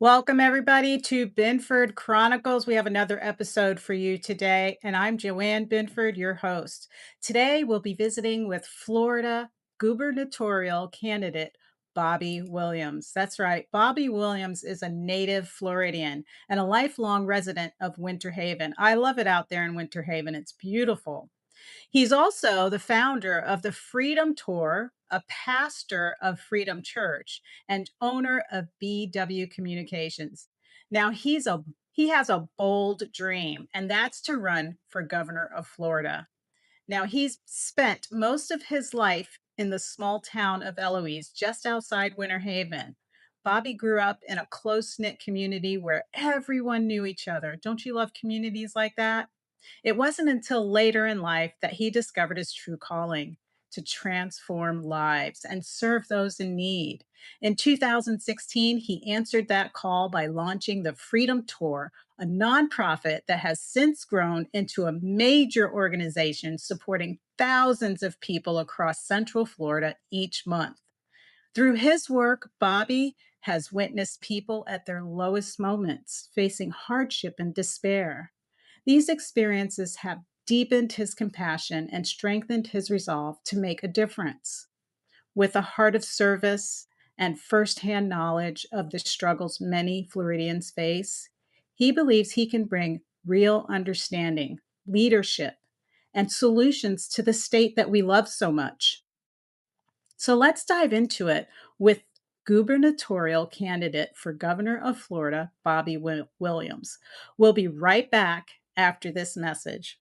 Welcome, everybody, to Binford Chronicles. We have another episode for you today, and I'm Joann Binford, your host. Today, we'll be visiting with Florida Gubernatorial candidate Bobby Williams. That's right, Bobby Williams is a native Floridian and a lifelong resident of Winter Haven. I love it out there in Winter Haven, it's beautiful. He's also the founder of the Freedom Tour, a pastor of Freedom Church, and owner of BW Communications. Now he has a bold dream, and that's to run for governor of Florida. Now he's spent most of his life in the small town of Eloise, just outside Winter Haven. Bobby grew up in a close knit community where everyone knew each other. Don't you love communities like that? It wasn't until later in life that he discovered his true calling to transform lives and serve those in need. In 2016, he answered that call by launching the Freedom Tour, a nonprofit that has since grown into a major organization supporting thousands of people across Central Florida each month. Through his work, Bobby has witnessed people at their lowest moments, facing hardship and despair. These experiences have deepened his compassion and strengthened his resolve to make a difference. With a heart of service and firsthand knowledge of the struggles many Floridians face, he believes he can bring real understanding, leadership, and solutions to the state that we love so much. So let's dive into it with gubernatorial candidate for governor of Florida, Bobby Williams. We'll be right back after this message.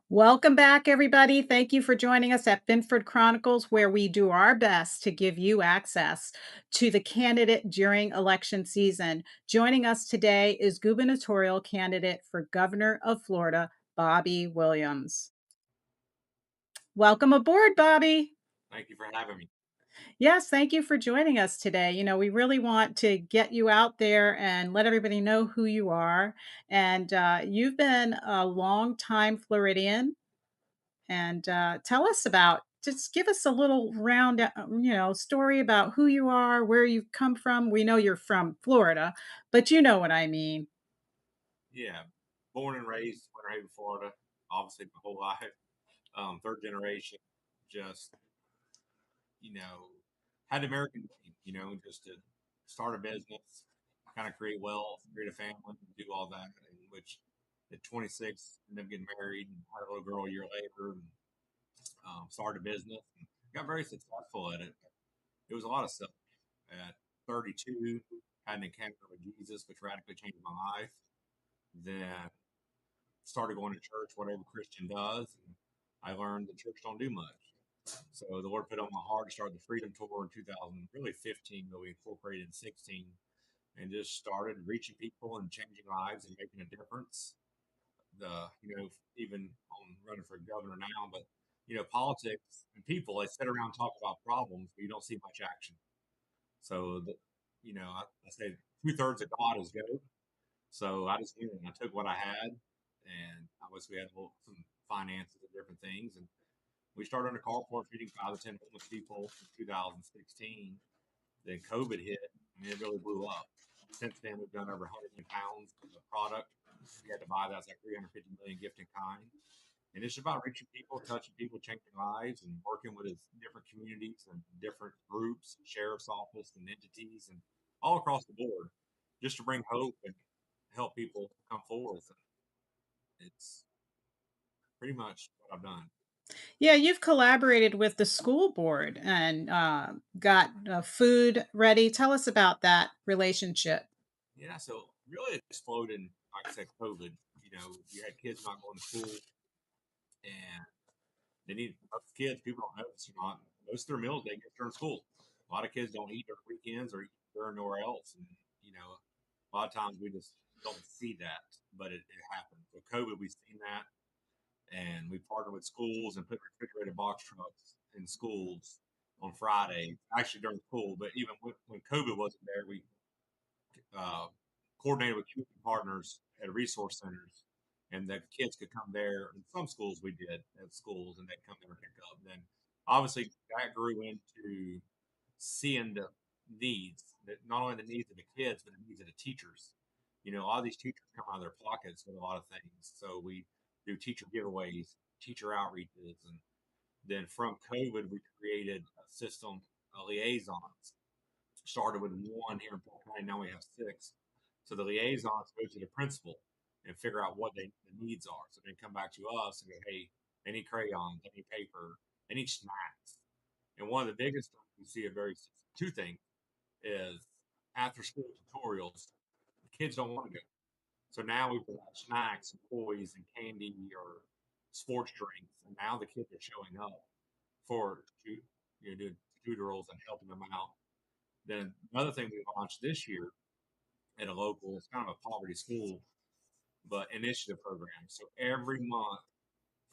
Welcome back, everybody. Thank you for joining us at Binford Chronicles, where we do our best to give you access to the candidate during election season. Joining us today is gubernatorial candidate for governor of Florida, Bobby Williams. Welcome aboard, Bobby. Thank you for having me. Yes, thank you for joining us today. We really want to get you out there and let everybody know who you are. And you've been a long time Floridian. And tell us about, just give us a little round, story about who you are, where you've come from. We know you're from Florida, but you know what I mean. Yeah, born and raised in Winter Haven, Florida. Obviously, my whole life. Third generation. Just had an American dream. Just to start a business, kind of create wealth, create a family, do all that. In which, at 26, ended up getting married and had a little girl a year later, and started a business. And got very successful at it. It was a lot of stuff. At 32, had an encounter with Jesus, which radically changed my life. Then started going to church, whatever Christian does. And I learned that church don't do much. So the Lord put on my heart to start the Freedom Tour in 2000, really 15, but we incorporated in 16, and just started reaching people and changing lives and making a difference. Even on running for governor now, but politics and people, they sit around and talk about problems, but you don't see much action. So I say 2/3 of God is good. So I just went and I took what I had, and obviously we had some finances and different things, and we started on a carport feeding 5 to 10 homeless people in 2016. Then COVID hit, and it really blew up. Since then, we've done over 100 million pounds of product. We had to buy that. It's like 350 million gift in kind. And it's about reaching people, touching people, changing lives, and working with different communities and different groups, sheriff's office and entities, and all across the board, just to bring hope and help people come forward. It's pretty much what I've done. Yeah, you've collaborated with the school board and got food ready. Tell us about that relationship. Yeah, so really it exploded, like I said, COVID. You had kids not going to school, and they need most kids. People don't know this or not. Most of their meals they get during school. A lot of kids don't eat during weekends or eat during nowhere else, and a lot of times we just don't see that, but it happens. With COVID, we've seen that, and we partnered with schools and put refrigerated box trucks in schools on Friday, actually during school. But even when COVID wasn't there, we uh, coordinated with community partners at resource centers, and the kids could come there. In some schools, we did at schools, and they'd come there and pick up. Then, obviously, that grew into seeing the needs, that not only the needs of the kids, but the needs of the teachers. All these teachers come out of their pockets with a lot of things. So we do teacher giveaways, teacher outreaches, and then from COVID, we created a system of liaisons. Started with one here in Polk County, now we have six. So the liaisons go to the principal and figure out what the needs are. So they come back to us and go, hey, they need crayons, they need paper, they need snacks. And one of the biggest things we see a very two things is after school tutorials, kids don't want to go. So now we provide snacks and toys and candy or sports drinks, and now the kids are showing up for doing tutorials and helping them out. Then another thing we launched this year at a local, it's kind of a poverty school, but initiative program. So every month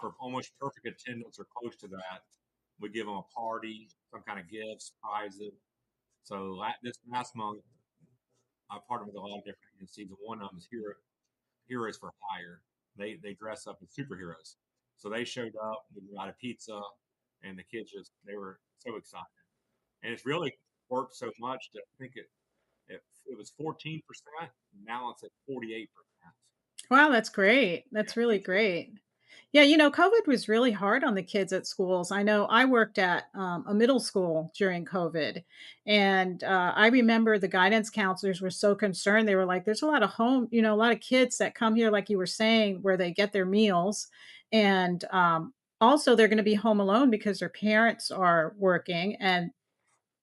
for almost perfect attendance or close to that, we give them a party, some kind of gifts, prizes. So this last month, I partnered with a lot of different agencies, and one of them is Heroes for Hire. They dress up as superheroes. So they showed up, we provided pizza, and the kids they were so excited. And it's really worked so much that I think it was 14%. Now it's at 48%. Wow, that's great. Yeah, That's really huge difference. great. Yeah, COVID was really hard on the kids at schools. I know I worked at a middle school during COVID, and I remember the guidance counselors were so concerned. They were like, "There's a lot of a lot of kids that come here, like you were saying, where they get their meals, and also they're going to be home alone because their parents are working, and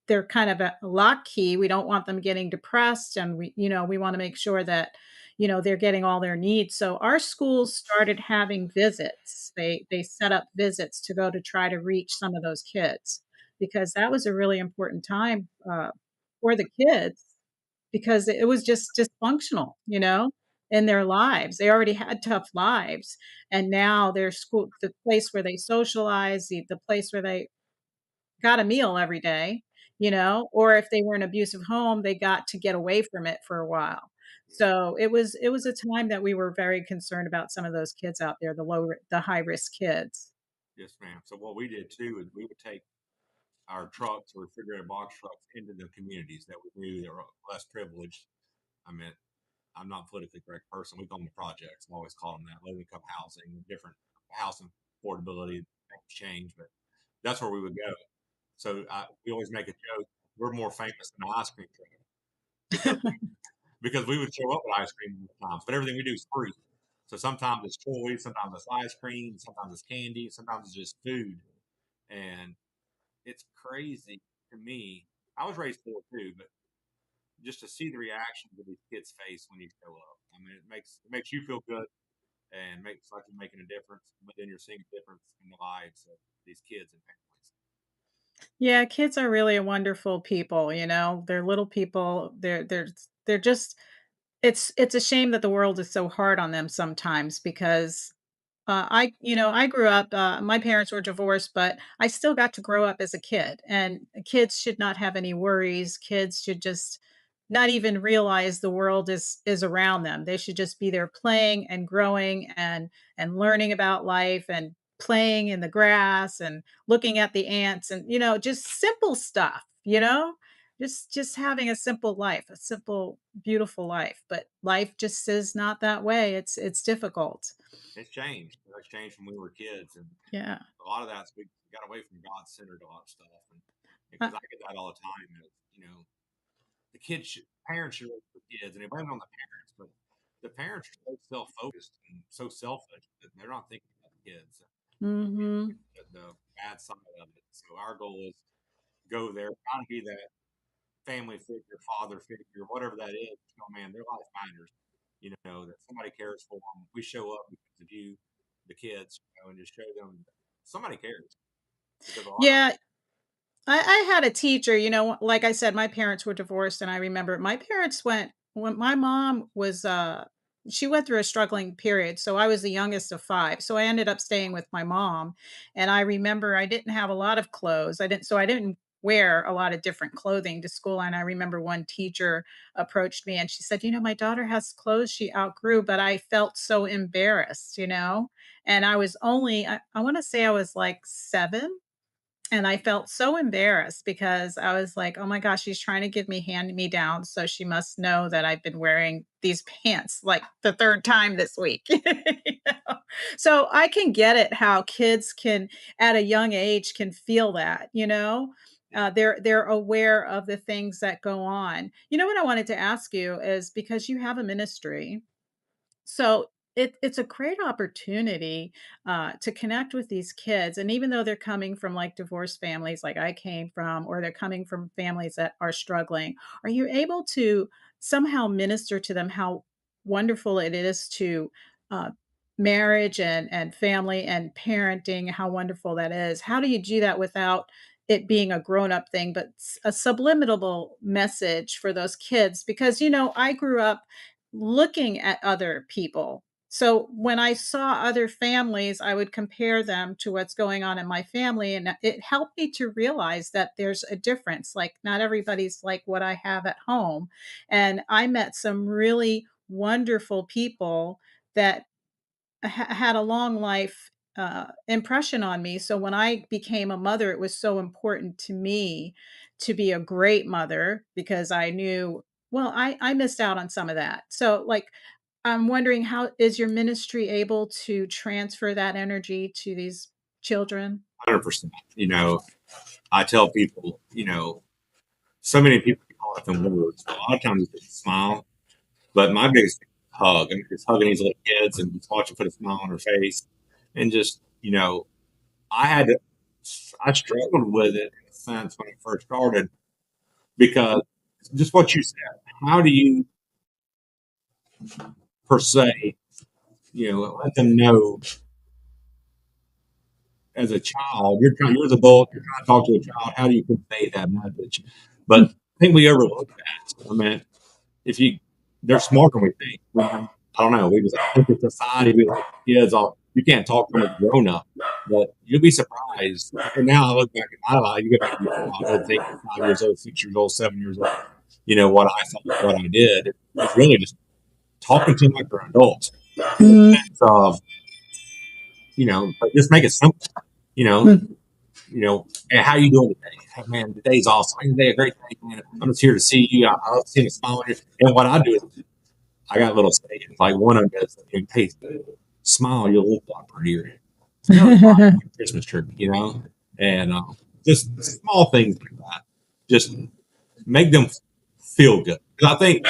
they're kind of a lock key. We don't want them getting depressed, and we want to make sure that, they're getting all their needs. So our schools started having visits. They set up visits to go to try to reach some of those kids because that was a really important time for the kids because it was just dysfunctional, in their lives. They already had tough lives, and now their school, the place where they socialize, the place where they got a meal every day, or if they were in an abusive home, they got to get away from it for a while. Yeah. So it was a time that we were very concerned about some of those kids out there, the high risk kids. Yes, ma'am. So what we did too is we would take our trucks or refrigerated box trucks into the communities that we knew that were less privileged. I mean, I'm not a politically correct person. We call them the projects. I always call them that. Low income housing, different housing affordability, things change, but that's where we would go. So we always make a joke. We're more famous than an ice cream truck because we would show up with ice cream times, but everything we do is free. So sometimes it's toys, sometimes it's ice cream, sometimes it's candy, sometimes it's just food, and it's crazy to me. I was raised poor too, but just to see the reactions of these kids' face when you show up, I mean, it makes you feel good and makes like you're making a difference, but then you're seeing a difference in the lives of these kids and families. Yeah, kids are really a wonderful people, They're little people. They're just it's a shame that the world is so hard on them sometimes because I grew up, my parents were divorced, but I still got to grow up as a kid, and kids should not have any worries. Kids should just not even realize the world is around them. They should just be there playing and growing and learning about life and playing in the grass and looking at the ants and just simple stuff, just having a simple life, a simple beautiful life. But life just is not that way. It's difficult. It's changed. It's changed from when we were kids, and Yeah. a lot of that's we got away from God centered a lot of stuff, and Uh, because I get that all the time. Is, the kids, parents should raise the kids, and they blame it on the parents, but the parents are so self focused and so selfish that they're not thinking about the kids. mhm. bad side of it. So our goal is go there, try to be that family figure, father figure, whatever that is. Man, they're life finders. That somebody cares for them. We show up because of you, the kids, and just show them somebody cares. Because a lot of Yeah, I had a teacher, like I said, my parents were divorced, and I remember my parents went when my mom was, she went through a struggling period, so I was the youngest of 5, so I ended up staying with my mom, and I remember I didn't have a lot of clothes, I didn't wear a lot of different clothing to school, and I remember one teacher approached me, and she said, "My daughter has clothes she outgrew," but I felt so embarrassed, and I was only I wanna say I was, like, 7, and I felt so embarrassed because I was like, "Oh my gosh, she's trying to give me hand-me-downs, so she must know that I've been wearing these pants, like, the 3rd time this week." You know? So, I can get it how kids can, at a young age, can feel that, you know? They're aware of the things that go on. You know what I wanted to ask you is because you have a ministry, so it's a great opportunity to connect with these kids. And even though they're coming from like divorced families, like I came from, or they're coming from families that are struggling, are you able to somehow minister to them how wonderful it is to uh, marriage and family and parenting, how wonderful that is? How do you do that without it being a grown up thing, but a subliminal message for those kids? Because, I grew up looking at other people. So when I saw other families, I would compare them to what's going on in my family. And it helped me to realize that there's a difference. Like, not everybody's like what I have at home. And I met some really wonderful people that had a long life impression on me. So when I became a mother, it was so important to me to be a great mother because I knew, well, I missed out on some of that. So, like, I'm wondering, how is your ministry able to transfer that energy to these children? 100%. I tell people, so many people call it them words. A lot of times it's a smile, but my biggest thing is hug. And just hugging these little kids and just watching put a smile on her face. And just, I had to, I struggled with it in a sense when I first started because just what you said, how do you, per se, let them know as a child, you're the adult, you're trying to talk to a child, how do you convey that message? But I think we overlook that. I mean, if you, they're smarter than we think. I don't know. We just think in society, we like kids all, you can't talk to a grown up, but you'll be surprised. And now I look back at my life, you get back to your childhood, think 5 years old, 6 years old, 7 years old, what I thought, what I did. It's really just talking to them like they're adults. Mhm. So, but just make it simple, you know, hey, how you doing today? Hey, man, today's awesome. Today a great day, man. I'm just here to see you. I love seeing a smile on you. And what I do is I got little sayings. Like one of them is, hey, smile, you'll look a lot prettier. Christmas tree, and just small things like that. Just make them feel good. Because I think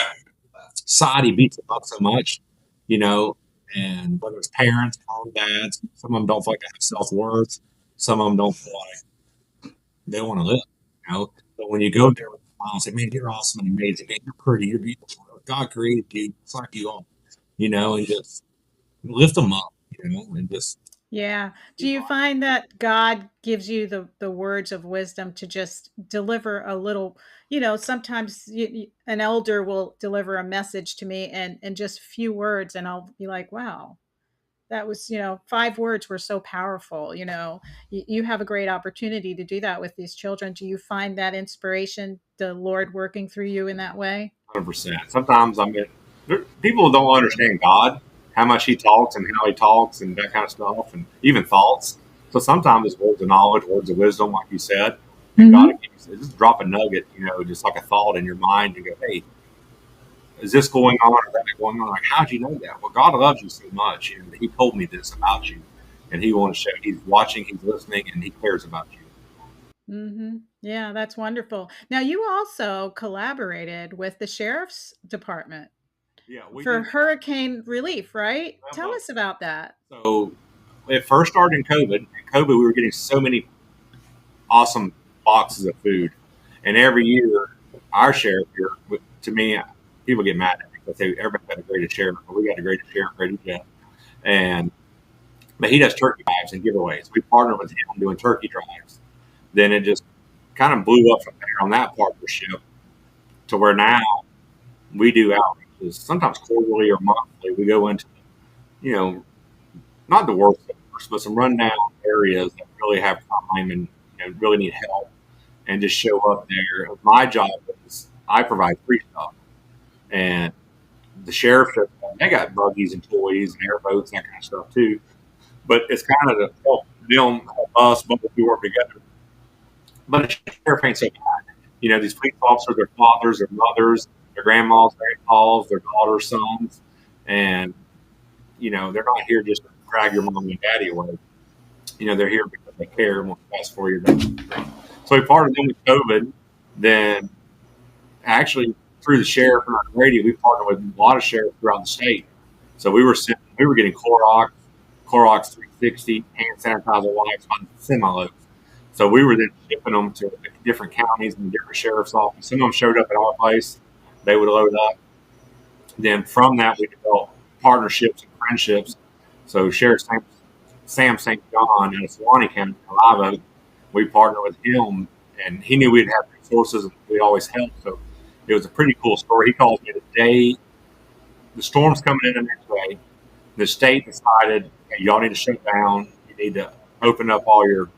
society beats them up so much, you know, and whether it's parents, mom, dads, some of them don't feel like they have self worth. Some of them don't feel like they want to live, But when you go there with a smile and say, man, you're awesome and amazing, man, you're pretty, you're beautiful. God created you, it's like you are, and just lift them up, and just Yeah. Do be you positive. find that God gives you the words of wisdom to just deliver a little, sometimes an elder will deliver a message to me and just a few words, and I'll be like, wow, that was, 5 words were so powerful, you have a great opportunity to do that with these children. Do you find that inspiration, the Lord working through you in that way? 100%. Sometimes people don't understand God, how much He talks and how He talks and that kind of stuff, and even thoughts. So sometimes it's words of knowledge, words of wisdom, like you said, and God will Mhm. give you just drop a nugget, just like a thought in your mind, and go, hey, is this going on or that going on? Like, how'd you know that? Well, God loves you so much, and He told me this about you, and He wants to show He's watching, He's listening, and He cares about you. Mhm. Yeah, that's wonderful. Now you also collaborated with the sheriff's department Yeah, we for did hurricane relief, right? that. Tell us about that. So it first started in COVID. In COVID, we were getting so many. awesome boxes of food. And every year, our sheriff here, to me, people get mad at me because everybody got a greatest sheriff, but we got a greatest sheriff, greatest Jeff. And but he does turkey drives and giveaways. We partner with him doing turkey drives. Then it just kind of blew up from there on that partnership to where now we do outreaches, sometimes quarterly or monthly. We go into, you know, not the worst, but some rundown areas that really have crime and really need help, and just show up there. My job is I provide free stuff, and the sheriff, they got buggies and toys and airboats and that kind of stuff too. But it's kind of to help them, help us, both we work together. But the sheriff ain't so bad. These police officers, their fathers, their mothers, their grandmas, grandpas, their daughters, sons, and they're not here just to drag your mom and daddy away. They're here because they care and want the best for you. So we partnered them with COVID. Then actually through the sheriff and our radio, we partnered with a lot of sheriffs throughout the state. So we were getting Clorox 360, hand sanitizer wipes on semi-loads. So we were then shipping them to different counties and different sheriff's offices. Some of them showed up at our place. They would load up. Then from that, we developed partnerships and friendships. So Sheriff Sam St. John in Suwannee County, Live Oak, we partnered with him, and he knew we'd have resources and we always helped. So it was a pretty cool story. He called me the day the storm's coming in the next day. The state decided, hey, y'all need to shut down. You need to open up all your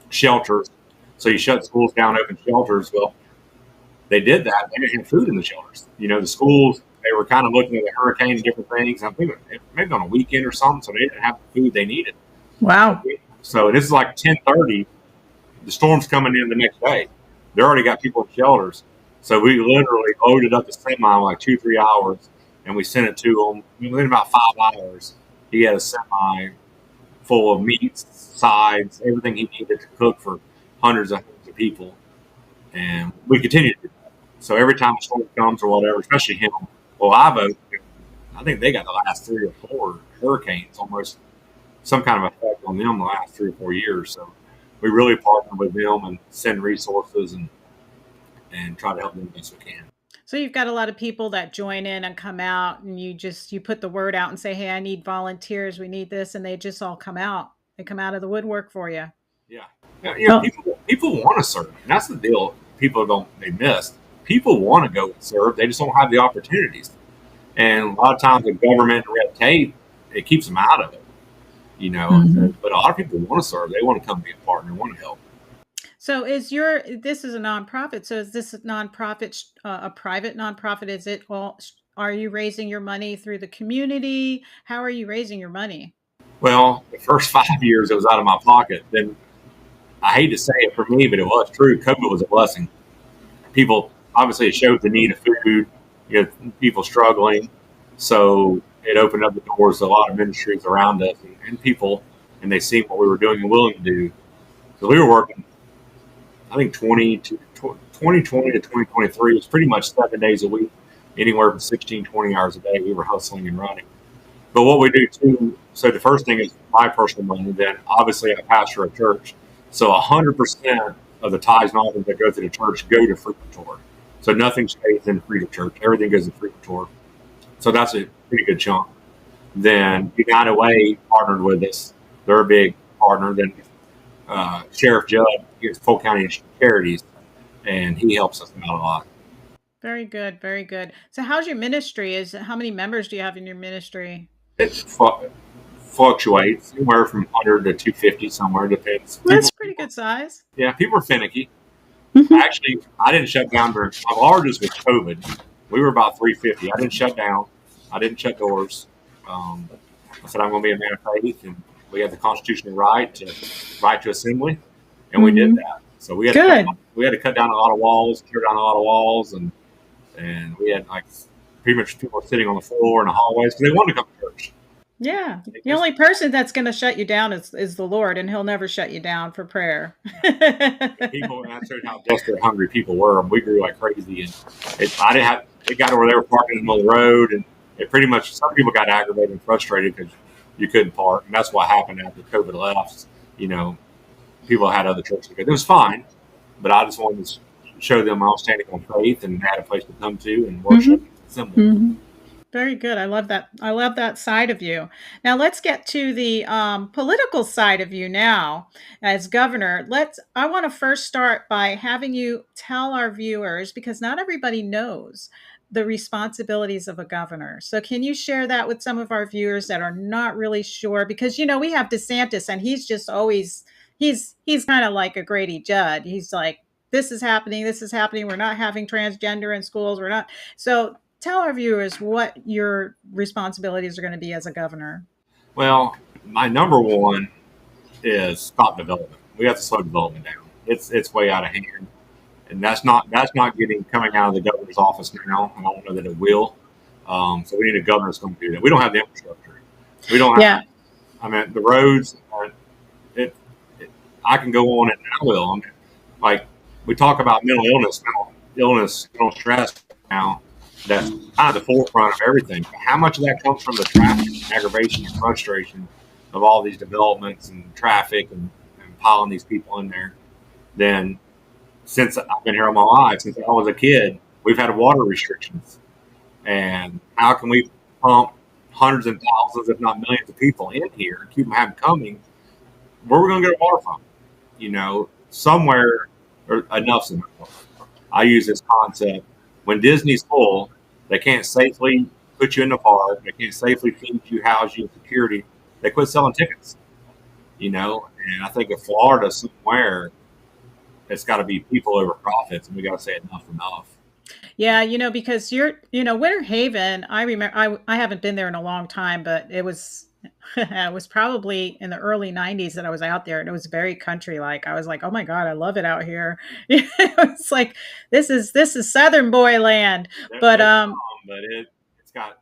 shelters. So you shut schools down, open shelters. Well, they did that. They didn't have food in the shelters. The schools, they were kind of looking at the hurricane and different things. I think maybe on a weekend or something, so they didn't have the food they needed. Wow. So this is like 10:30. The storm's coming in the next day. They already got people in shelters. So we literally loaded up the semi in like 2-3 hours, and we sent it to them. Within about 5 hours, he had a semi full of meats, sides, everything he needed to cook for hundreds of people. And we continue to do that. So every time a storm comes or whatever, especially him, well, I think they got the last 3 or 4 hurricanes, almost some kind of effect on them the last 3 or 4 years. So we really partner with them and send resources and try to help them best we can. So you've got a lot of people that join in and come out, and you put the word out and say, hey, I need volunteers. We need this. And they just all come out. They come out of the woodwork for you. Yeah. People want to serve. And that's the deal. They miss. People want to go and serve. They just don't have the opportunities. And a lot of times the government and red tape, it keeps them out of it. But a lot of people want to serve. They want to come be a partner, want to help. So this is a nonprofit. So is this a nonprofit, a private nonprofit? Is it all, are you raising your money through the community? How are you raising your money? Well, the first 5 years it was out of my pocket. Then I hate to say it for me, but it was true. COVID was a blessing. People, obviously, it showed the need of food, people struggling. So it opened up the doors to a lot of ministries around us and people, and they seen what we were doing and willing to do. So we were working, I think 2020 to 2023 was pretty much 7 days a week, anywhere from 16, 20 hours a day. We were hustling and running. But what we do too, so the first thing is my personal money. Then obviously I pastor a church. So 100% of the tithes and offerings that go through the church go to Freedom Tour. So nothing stays in Freedom Church. Everything goes to Freedom Tour. So that's a pretty good chunk. Then United Way partnered with us. They're a big partner. Then Sheriff Judd gives Polk County Charities, and he helps us out a lot. Very good. Very good. So how's your ministry? How many members do you have in your ministry? It fluctuates anywhere from 100 to 250 somewhere. Depends. That's pretty good size. Yeah, people are finicky. Actually, I didn't shut down during my largest was COVID. We were about 350. I didn't shut down. I didn't shut doors. I said I'm going to be a man of faith, and we have the constitutional right to assembly, and we did that. So we had to cut down a lot of walls, tear down a lot of walls, and we had like pretty much people sitting on the floor in the hallways because they wanted to come to church. Yeah. The only person that's going to shut you down is the Lord, and he'll never shut you down for prayer. People, and I showed how desperate, hungry people were. We grew like crazy, and it got to where they were parking in the middle of the road, and it pretty much, some people got aggravated and frustrated because you couldn't park, and that's what happened after COVID left. people had other churches to go. It was fine, but I just wanted to show them I was standing on faith and had a place to come to and worship Mhm. and assemble. Mhm. Very good. I love that. I love that side of you. Now let's get to the political side of you now as governor. I want to first start by having you tell our viewers, because not everybody knows the responsibilities of a governor. So can you share that with some of our viewers that are not really sure? Because, we have DeSantis and he's just always, he's kind of like a Grady Judd. He's like, this is happening. This is happening. We're not having transgender in schools. We're not. So tell our viewers what your responsibilities are going to be as a governor. Well, my number one is stop development. We have to slow development down. It's way out of hand, and that's not getting coming out of the governor's office now. I don't know that it will. So we need a governor that's going to do that. We don't have the infrastructure. We don't have. Yeah. I mean, the roads. It, it I can go on and I will. I mean, like we talk about mental stress now. That's kind of the forefront of everything. How much of that comes from the traffic, aggravation, and frustration of all these developments and traffic and piling these people in there? Then, since I've been here all my life, since I was a kid, we've had water restrictions. And how can we pump hundreds and thousands, if not millions, of people in here and keep them coming? Where are we going to get water from? Somewhere or enough's enough. I use this concept. When Disney's full, they can't safely put you in the park. They can't safely feed you, house you, security. They quit selling tickets. And I think in Florida somewhere, it's got to be people over profits, and we got to say enough. Yeah, because Winter Haven, I remember I haven't been there in a long time, but it was it was probably in the early 90s that I was out there and it was very country like. I was like, "Oh my God, I love it out here." It's like this is Southern boy land. But It's calm,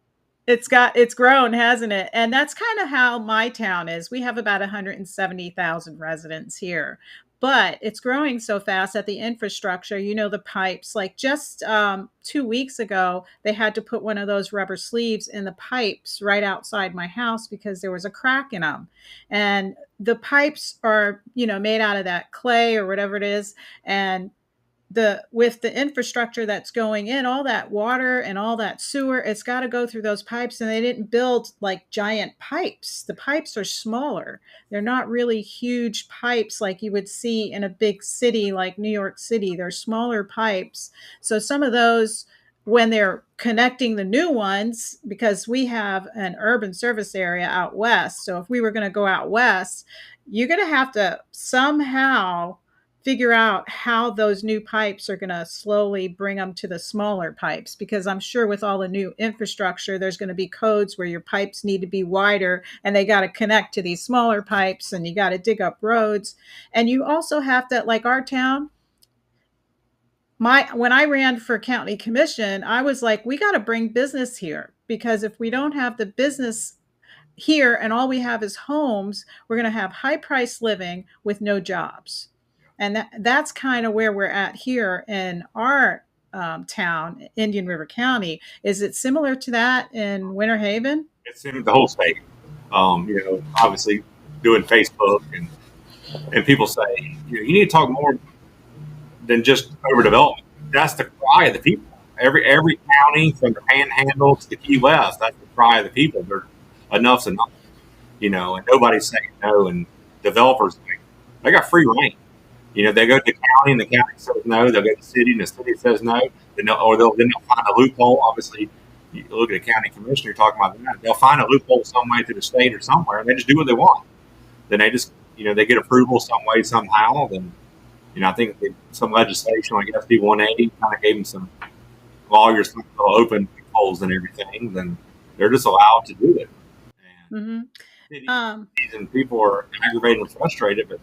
but it's grown, hasn't it? And that's kind of how my town is. We have about 170,000 residents here, but it's growing so fast that the infrastructure, the pipes, like just 2 weeks ago, they had to put one of those rubber sleeves in the pipes right outside my house because there was a crack in them. And the pipes are, made out of that clay or whatever it is. And with the infrastructure that's going in, all that water and all that sewer, it's got to go through those pipes, and they didn't build like giant pipes. The pipes are smaller. They're not really huge pipes like you would see in a big city like New York City. They're smaller pipes. So some of those, when they're connecting the new ones, because we have an urban service area out west, so if we were going to go out west, you're going to have to somehow figure out how those new pipes are going to slowly bring them to the smaller pipes, because I'm sure with all the new infrastructure there's going to be codes where your pipes need to be wider and they got to connect to these smaller pipes, and you got to dig up roads. And you also have to, like our town, my when I ran for county commission, I was like, we got to bring business here, because if we don't have the business here and all we have is homes, we're going to have high price living with no jobs. And that's kind of where we're at here in our town, Indian River County. Is it similar to that in Winter Haven? It's in the whole state. Obviously doing Facebook and people say you need to talk more than just overdevelopment. That's the cry of the people. Every county from the Panhandle to the Key West, that's the cry of the people. They're enough's enough, and nobody's saying no. And developers, they got free reign. They go to the county and the county says no. They'll go to the city and the city says no. Then they'll find a loophole. Obviously, you look at a county commissioner, you're talking about that. They'll find a loophole some way through the state or somewhere, and they just do what they want. Then they just, they get approval some way, somehow. Then, I think some legislation, like SB 180, kind of gave them some lawyers some open loopholes and everything. Then they're just allowed to do it. Mm-hmm. And and people are aggravated and frustrated, but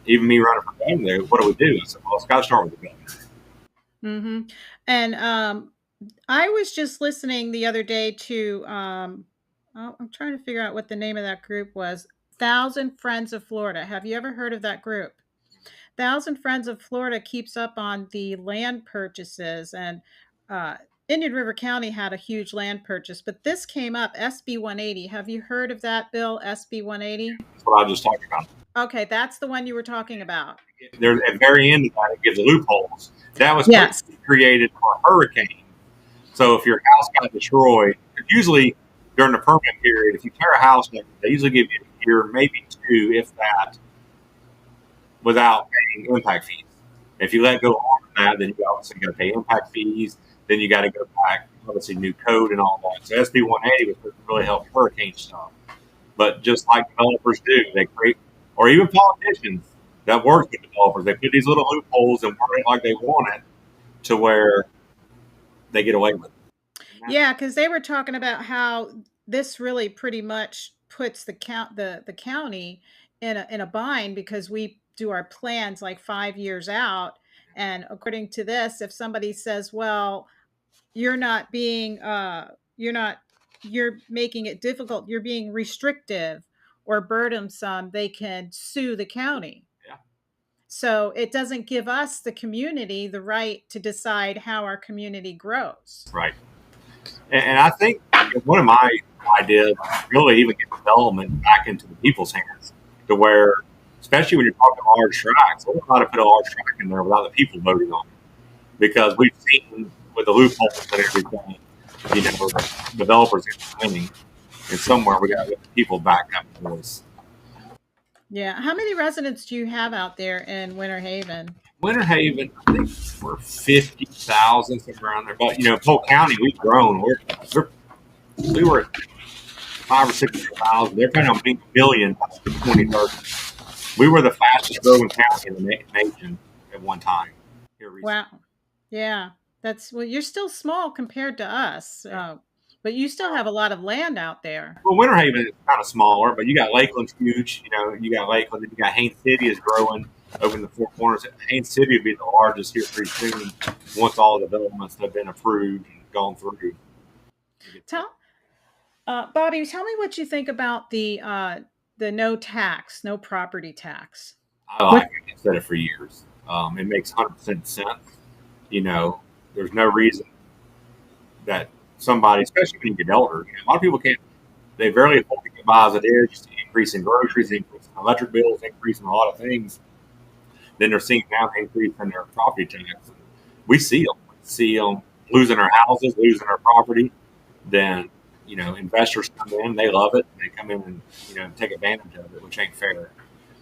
even me running for governor, what do we do? I said, well, it's got to start with the governor. Mm-hmm. And I was just listening the other day to, I'm trying to figure out what the name of that group was. Thousand Friends of Florida. Have you ever heard of that group? Thousand Friends of Florida keeps up on the land purchases, and uh, Indian River County had a huge land purchase, but this came up, SB 180. Have you heard of that bill, SB 180? That's what I just talked about. Okay, that's the one you were talking about. There's at the very end of that, it gives loopholes. That was Yes. created for a hurricane. So if your house got destroyed, usually during the permit period, if you tear a house down, they usually give you a year, maybe two, if that, without paying impact fees. If you let go on that, then you obviously got to pay impact fees. Then you got to go back, obviously, new code and all that. So SB 180 was supposed to really help hurricane stuff. But just like developers do, they create, or even politicians that work with developers, they put these little loopholes and word it like they want it to where they get away with it. Yeah, because they were talking about how this really pretty much puts the county in a bind because we do our plans like 5 years out. And according to this, if somebody says, well, you're not being you're not you're making it difficult, you're being restrictive or burdensome, they can sue the county. Yeah, So it doesn't give us, the community, the right to decide how our community grows. right. And I think one of my ideas really even get development back into the people's hands to where, especially when you're talking large tracts, I don't know how to put a large tract in there without the people voting on it. Because we've seen with the loopholes and everything, developers get winning, and somewhere we got to get the people back up the voice. Yeah. How many residents do you have out there in Winter Haven? Winter Haven, I think we're 50,000 somewhere around there. But Polk County, we've grown. We were at 5 or 6,000. They're kind of being a million by 2030. We were the fastest growing county in the nation at one time. Here recently. Wow. Yeah. That's, well, you're still small compared to us, Yeah. but you still have a lot of land out there. Well, Winter Haven is kind of smaller, but you got Lakeland's huge. You got Lakeland, and you got Haines City is growing over in the Four Corners. Haines City will be the largest here pretty soon once all the developments have been approved and gone through. Tell Bobby, tell me what you think about the no property tax. I What? like it. I've said it for years. It makes 100% sense. You know, there's no reason that somebody, especially when you get older, a lot of people can't, they barely afford to get by as it is. You see increase in groceries, increase in electric bills, increase in a lot of things. Then they're seeing now an increase in their property tax. We see them. We see them losing their houses, losing their property. Then, investors come in, they love it. They come in and, take advantage of it, which ain't fair.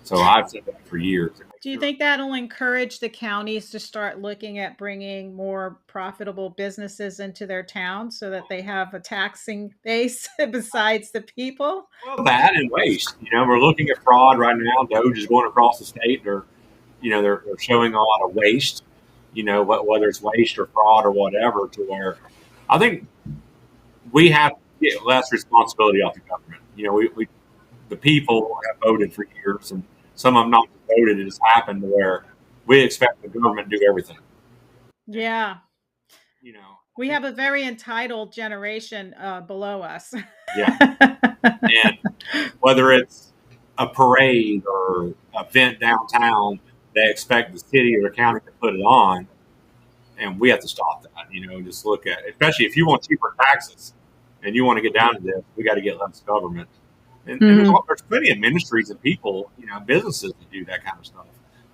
So I've said that for years. Do you think that'll encourage the counties to start looking at bringing more profitable businesses into their town so that they have a taxing base besides the people? Well, that and waste. We're looking at fraud right now. Doge is going across the state. They're showing a lot of waste. Whether it's waste or fraud or whatever, to where I think we have to get less responsibility off the government. We the people have voted for years, and some of them not voted. It has happened to where we expect the government to do everything. Yeah. You know, We have a very entitled generation below us. yeah. And whether it's a parade or an event downtown, they expect the city or the county to put it on, and we have to stop that. Just look at, especially if you want cheaper taxes and you want to get down to this, we got to get less government. And there's plenty of ministries and people, businesses that do that kind of stuff.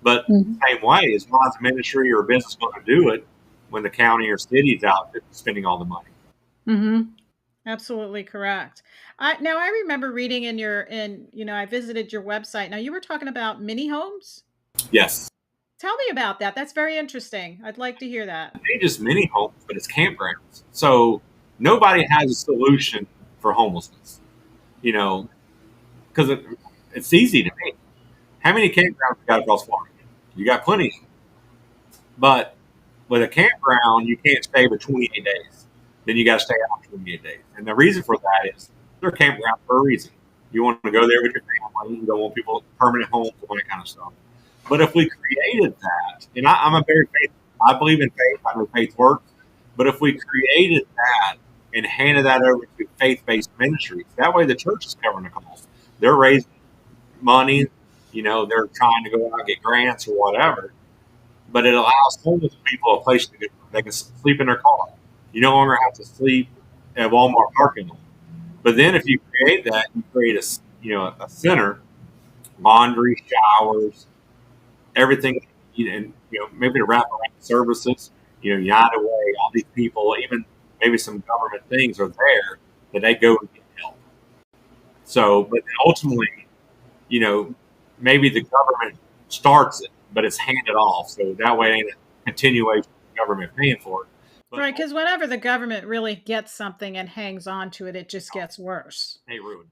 But the same way, is why is a ministry or a business going to do it when the county or city is out spending all the money? Mm-hmm. Absolutely correct. I remember reading I visited your website. Now you were talking about mini homes. Yes. Tell me about that. That's very interesting. I'd like to hear that. It ain't just mini homes, but it's campgrounds. So nobody has a solution for homelessness, because it's easy to make. How many campgrounds you got across Florida? You got plenty. But with a campground, you can't stay but 28 days. Then you got to stay out 28 days. And the reason for that is they're campground for a reason. You want to go there with your family. You don't want people permanent homes and all that kind of stuff. But if we created that, and I'm a very faithful, I believe in faith. I know faith works. But if we created that and handed that over to faith-based ministries, that way the church is covering the cost. They're raising money. They're trying to go out and get grants or whatever. But it allows homeless people a place to go. They can sleep in their car. You no longer have to sleep at Walmart parking lot. But then if you create that, you create a center laundry, showers, everything, and maybe to wrap around services, United Way, all these people, even maybe some government things are there that they go and get help. So, but ultimately, you know, maybe the government starts it, but it's handed off. So that way, it ain't a continuation of the government paying for it. But Right, because whenever the government really gets something and hangs on to it, it just oh, gets worse. they ruined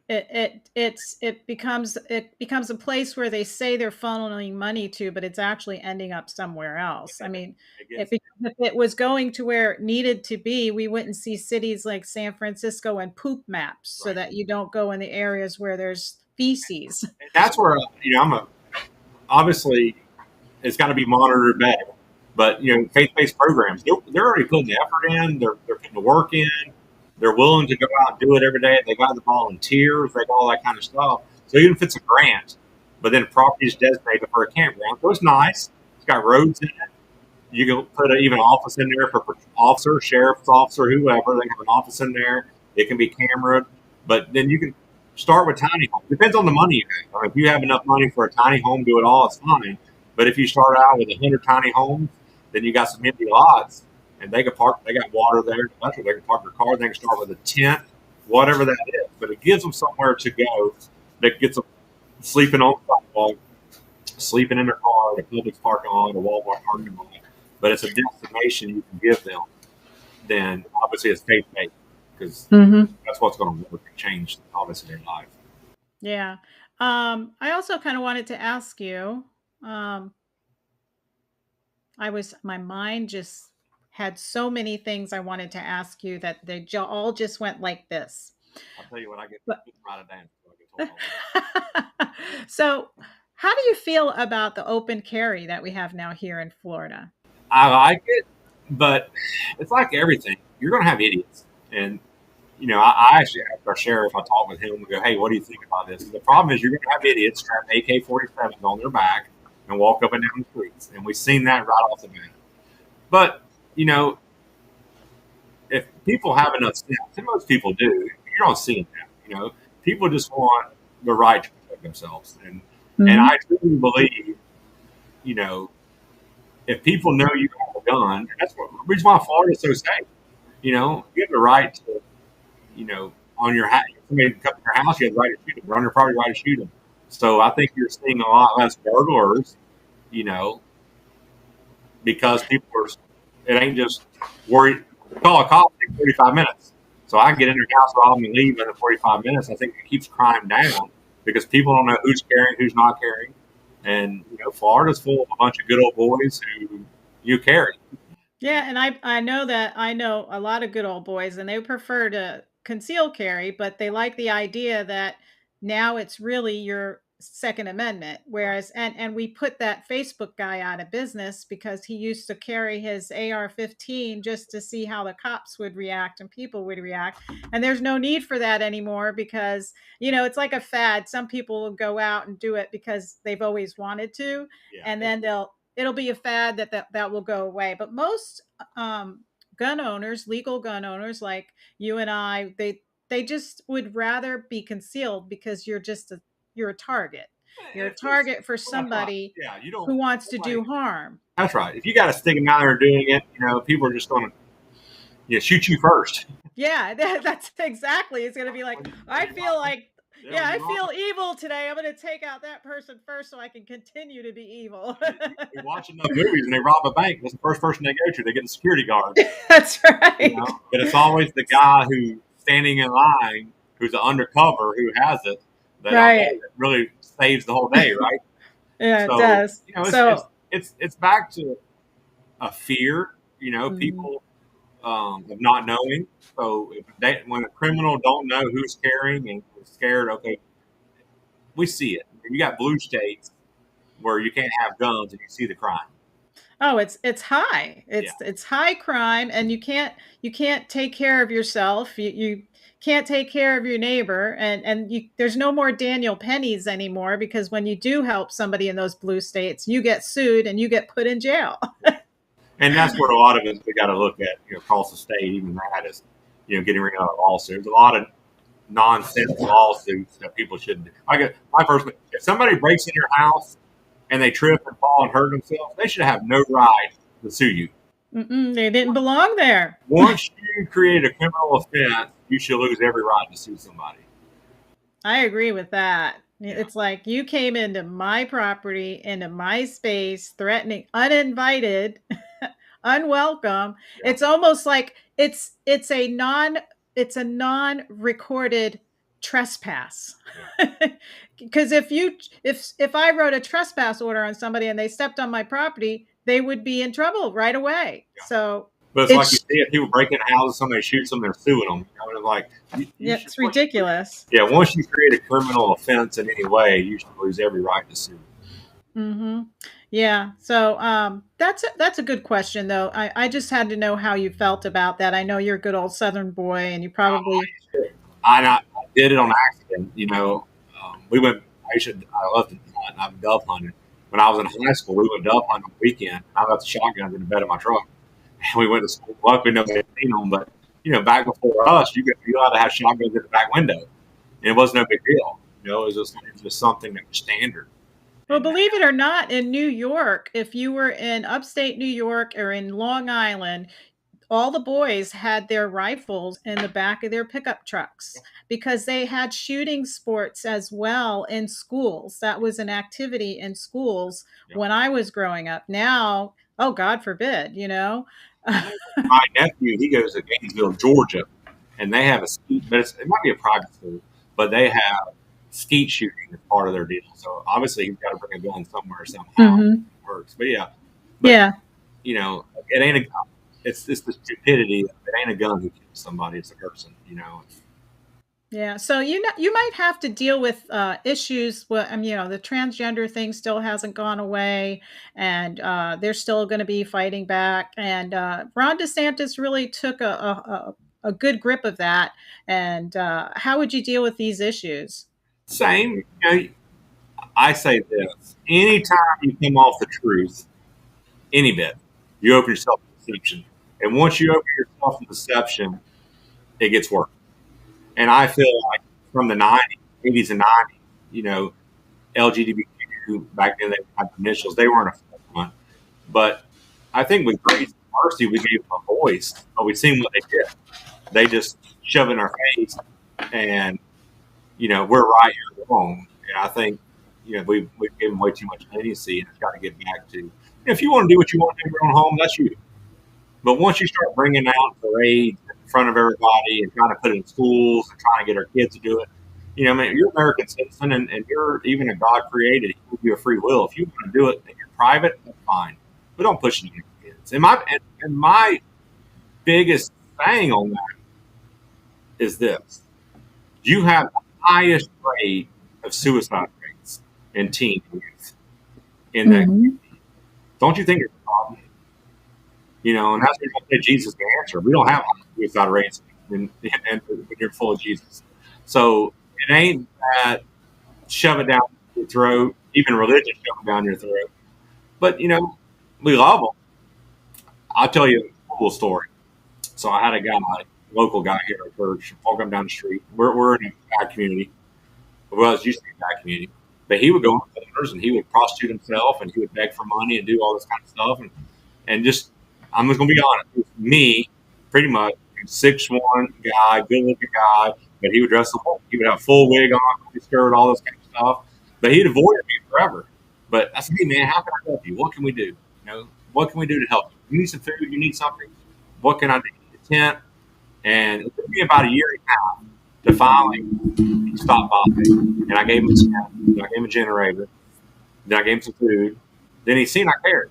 it. It becomes a place where they say they're funneling money to, but it's actually ending up somewhere else. I mean, It gets if it was going to where it needed to be, we wouldn't see cities like San Francisco and poop maps so right. that you don't go in the areas where there's feces. And that's where obviously it's got to be monitored better. But faith-based programs, they're already putting the effort in. They're putting the work in. They're willing to go out and do it every day. They got the volunteers. They got all that kind of stuff. So even if it's a grant, but then property is designated for a campground, so it's nice. It's got roads in it. You can put even an office in there for officer, sheriff's officer, whoever. They have an office in there. It can be cameraed, but then you can start with tiny homes. Depends on the money you have. If you have enough money for a tiny home, do it all. It's fine. But if you start out with 100 tiny homes, then you got some empty lots, and they can park. They got water there. That's where they can park their car. They can start with a tent, whatever that is. But it gives them somewhere to go. That gets them sleeping on the sidewalk, sleeping in their car, the public parking lot, the Walmart parking lot. But it's a destination you can give them. Then obviously it's faith based because Mm-hmm. that's what's going to work and change obviously their life. Yeah. I also kind of wanted to ask you. Um, my mind just had so many things I wanted to ask you that they all just went like this. I'll tell you what I get But right of dance. So I get told all so, how do you feel about the open carry that we have now here in Florida? I like it, but it's like everything. You're going to have idiots, and I actually asked our sheriff. I talked with him and go, "Hey, what do you think about this?" And the problem is you're going to have idiots strap AK-47s on their back and walk up and down the streets, and we've seen that right off the bat. But you know, if people have enough sense, and most people do, you don't see that. People just want the right to protect themselves, and Mhm. I truly believe, you know, if people know you have a gun, and that's what the reason why Florida is so safe. You have the right to, on your house, somebody come to your house, you have the right to shoot them, run your property, right to shoot them. So I think you're seeing a lot less burglars, you know, because people are, it ain't just worried. Call a cop, take 45 minutes. So I can get in their house, rob them, and leave in 45 minutes. I think it keeps crime down because people don't know who's carrying, who's not carrying. And, Florida's full of a bunch of good old boys who you carry. Yeah, and I know a lot of good old boys, and they prefer to conceal carry, but they like the idea that now it's really your Second Amendment. Right. Whereas, and we put that Facebook guy out of business because he used to carry his AR-15 just to see how the cops would react and people would react. And there's no need for that anymore because it's like a fad. Some people will go out and do it because they've always wanted to, Yeah. and then it'll be a fad that will go away. But most gun owners, legal gun owners like you and I, they just would rather be concealed because you're a target. You're a If there's, target for well, that's right. somebody Yeah, you don't. who wants to Nobody, do harm. that's right. If you got to stick them out there doing it, people are just going to shoot you first. Yeah, that's exactly. It's going to be like, When I you feel rob them, like, yeah, yeah, when I you rob feel them, evil today. I'm going to take out that person first so I can continue to be evil. you watch enough movies and they rob a bank. That's the first person they go to. They get a security guard. That's right. But it's always the guy who's standing in line, who's undercover, who has it. That I know Right. that really saves the whole day, right? Yeah, it So does. it's So, it's back to a fear. mhm. People of not knowing. So when a criminal don't know who's carrying and is scared, okay, we see it. You got blue states where you can't have guns and you see the crime. Oh, it's high. Yeah, It's high crime, and you can't take care of yourself. You can't take care of your neighbor, and there's no more Daniel Pennies anymore because when you do help somebody in those blue states, you get sued and you get put in jail. yeah. And that's where a lot of it we got to look at. Across the state, even that is, getting rid of lawsuits. A lot of nonsense lawsuits that people shouldn't do. My personal, if somebody breaks in your house and they trip and fall and hurt themselves, they should have no right to sue you. They didn't belong there. Once you create a criminal offense, you should lose every right to sue somebody. I agree with that. Yeah. It's like you came into my property, into my space, threatening, uninvited, unwelcome. Yeah. It's almost like it's a non-recorded trespass. Because if I wrote a trespass order on somebody and they stepped on my property, they would be in trouble right away. Yeah. So but it's like you see it, people break into houses, somebody shoots them, they're suing them. You know, like it's ridiculous. Yeah, once you create a criminal offense in any way, you should lose every right to sue. Mm-hmm. Yeah. So that's a good question, though. I just had to know how you felt about that. I know you're a good old Southern boy, and you probably I did it on accident. You know, we went. I love to hunt. I've dove hunted. When I was in high school, we went dove hunting on the weekend. I left the shotguns in the bed of my truck, and we went to school. Luckily, nobody had seen them. But you know, back before us, you allowed to have shotguns in the back window, and it was no big deal. You know, it was just something that was standard. well, believe it or not, in New York, if you were in upstate New York or in Long Island, all the boys had their rifles in the back of their pickup trucks because they had shooting sports as well in schools. That was an activity in schools when I was growing up. Now, oh, God forbid, you know. My nephew, he goes to Gainesville, Georgia, and they have a skeet, but it might be a private school, but they have skeet shooting as part of their deal. So obviously he's got to bring a gun somewhere somehow. Mm-hmm. It works. But yeah, you know, it ain't a gun. It's the stupidity. It ain't a gun who kills somebody. It's a person. You know. Yeah, so you might have to deal with issues. Well, you know, the transgender thing still hasn't gone away, and they're still going to be fighting back. And Ron DeSantis really took a good grip of that. And how would you deal with these issues? Same. You know, I say this: anytime you come off the truth, any bit, you open yourself to deception, and once you open yourself to deception, it gets worse. And I feel like from the 90s, 80s and 90s, you know, LGBTQ, back then they had initials, they weren't a forefront. But I think with grace and mercy, we gave them a voice, but we've seen what they did. They just shove it in our face and, you know, we're right, you're wrong. And I think, you know, we've given way too much leniency, and it's got to get back to, you know, if you want to do what you want to do in your own home, that's you. But once you start bringing out parades in front of everybody and trying to put it in schools and trying to get our kids to do it, you know, I mean, you're an American citizen and you're even a God created. He gives you a free will. If you want to do it and you're private, that's fine. But don't push it on your kids. And my biggest thing on that is this. You have the highest rate of suicide rates in teen youth in that community. Don't you think it's a problem? You know, and that's what I say Jesus is the answer. We don't have suicide rates when you're full of Jesus. So it ain't that shove it down your throat, even religion shove it down your throat. But, you know, we love them. I'll tell you a cool story. So I had a guy, local guy here at our church, walking down the street. We're in a bad community. Well, it used to be a bad community. But he would go on corners and he would prostitute himself and he would beg for money and do all this kind of stuff. And just, I'm just going to be honest, it was me, pretty much, 6'1" guy, good looking guy, but he would dress the whole, he would have a full wig on, skirt, all this kind of stuff. But he'd avoided me forever. But I said, hey man, how can I help you? What can we do? You know, what can we do to help you? You need some food, you need something. What can I do? You need a tent. And it took me about a year and a half to finally stop by. And I gave him a tent, I gave him a generator, then I gave him some food. Then he seen I cared.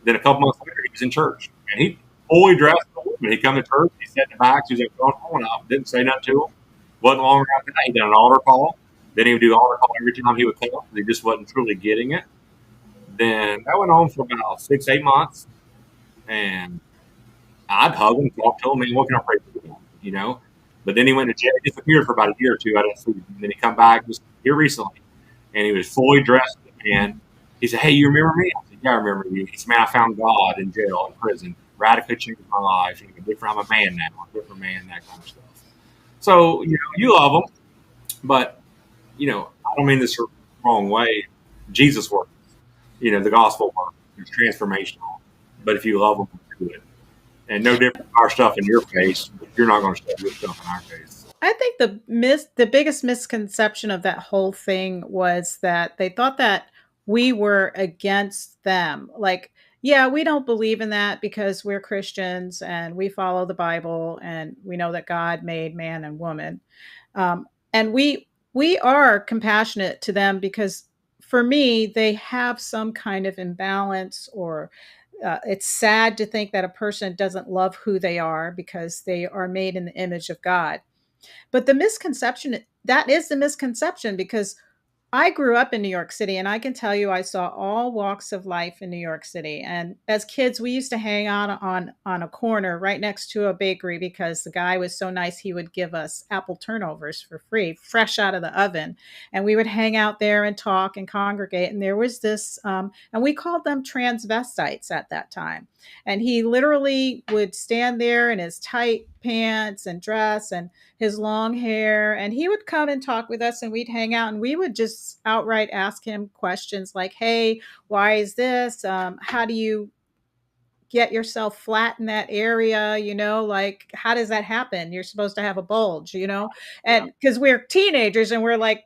Then a couple months later, he was in church, and he fully dressed as a woman. He come to church, he sat in the back, he was like, going up, didn't say nothing to him. Wasn't long after that, he did an altar call. Then he would do an altar call every time he would come. He just wasn't truly getting it. Then that went on for about 6-8 months, and I'd hug him, talk to him, man, what can I pray for you? You know? But then he went to jail, he disappeared for about a year or two. I didn't see him. And then he come back just here recently, and he was fully dressed, and he said, hey, you remember me? I said, yeah, I remember you. He said, man, I found God in jail, in prison. Radically changed my life. I'm a man now. I'm a different man, that kind of stuff. So, you love them, but, I don't mean this the wrong way. Jesus works, the gospel works. It's transformational. But if you love them, do it. And no different from our stuff in your face, you're not going to shove your stuff in our face. I think the biggest misconception of that whole thing was that they thought that we were against them. Like, yeah, we don't believe in that because we're Christians and we follow the Bible and we know that God made man and woman. And we are compassionate to them because for me, they have some kind of imbalance or it's sad to think that a person doesn't love who they are because they are made in the image of God. But the misconception, that is the misconception because I grew up in New York City and I can tell you I saw all walks of life in New York City. And as kids, we used to hang out on a corner right next to a bakery because the guy was so nice he would give us apple turnovers for free, fresh out of the oven. And we would hang out there and talk and congregate. And there was this, and we called them transvestites at that time. And he literally would stand there in his tight pants and dress and his long hair, and he would come and talk with us and we'd hang out and we would just outright ask him questions like, hey, why is this, how do you get yourself flat in that area, like how does that happen, you're supposed to have a bulge, Yeah. and because we're teenagers and we're like,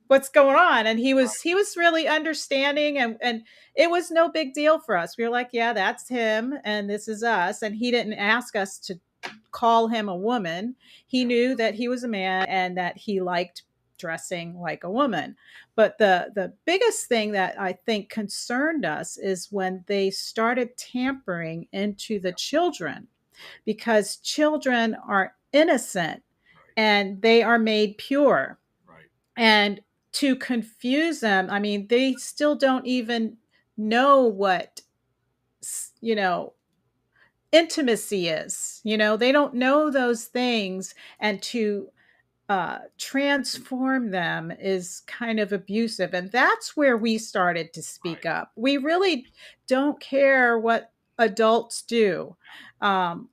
what's going on, and he was really understanding, and it was no big deal for us. We were like, yeah, that's him and this is us, and he didn't ask us to call him a woman. He knew that he was a man and that he liked dressing like a woman. But the biggest thing that I think concerned us is when they started tampering into the children, because children are innocent Right. and they are made pure. Right. And to confuse them, I mean, they still don't even know what, you know, intimacy is. They don't know those things. And to transform them is kind of abusive. And that's where we started to speak Right. up. We really don't care what adults do.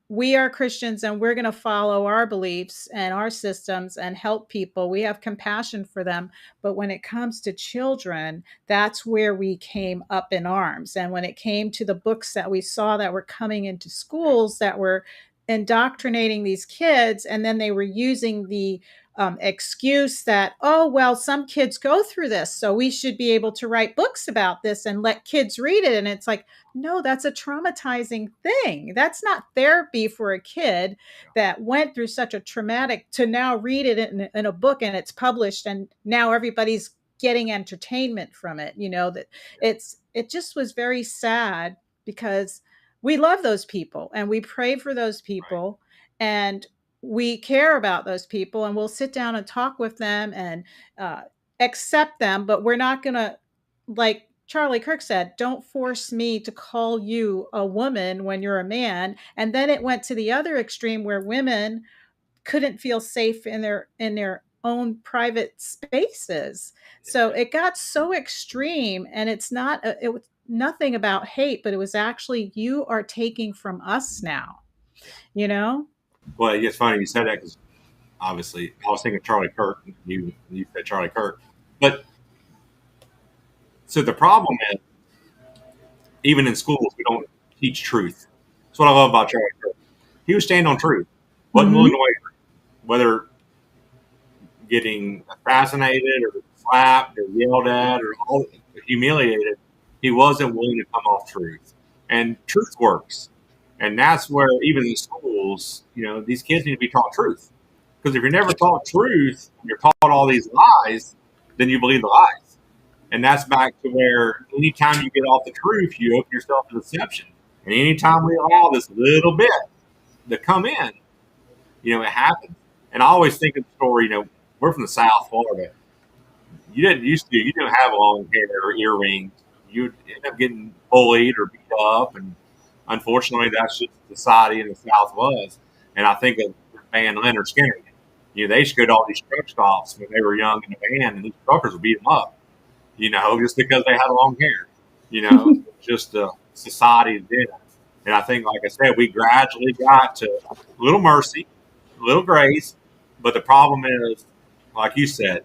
We are Christians and we're going to follow our beliefs and our systems and help people. We have compassion for them. But when it comes to children, that's where we came up in arms. And when it came to the books that we saw that were coming into schools that were indoctrinating these kids, and then they were using the excuse that, oh, well, some kids go through this, so we should be able to write books about this and let kids read it. And it's like, no, that's a traumatizing thing. That's not therapy for a kid Yeah. that went through such a traumatic to now read it in a book and it's published and now everybody's getting entertainment from it. That Yeah. it just was very sad because we love those people and we pray for those Right. people and we care about those people and we'll sit down and talk with them and uh, accept them, but we're not going to, like Charlie Kirk said, don't force me to call you a woman when you're a man. And then it went to the other extreme where women couldn't feel safe in their own private spaces. So Yeah. it got so extreme, and it was nothing about hate, but it was actually, you are taking from us now, Yeah. you know? Well, it's funny you said that because obviously I was thinking Charlie Kirk. You said Charlie Kirk, but so the problem is even in schools we don't teach truth. That's what I love about Charlie Kirk. He was standing on truth, wasn't willing to Mhm. waver, whether getting fascinated or slapped or yelled at or humiliated. He wasn't willing to come off truth, and truth works. And that's where even in schools, these kids need to be taught truth. Because if you're never taught truth, you're taught all these lies, then you believe the lies. And that's back to where anytime you get off the truth, you open yourself to deception. And anytime we allow this little bit to come in, it happens. And I always think of the story, we're from the South Florida. You didn't have long hair or earrings. You'd end up getting bullied or beat up. And unfortunately, that's just society in the South was. And I think of the band Leonard Skinner. They used to go to all these truck stops when they were young in the band, and these truckers would beat them up, just because they had long hair. Just society did it. And I think, like I said, we gradually got to a little mercy, a little grace, But the problem is, like you said,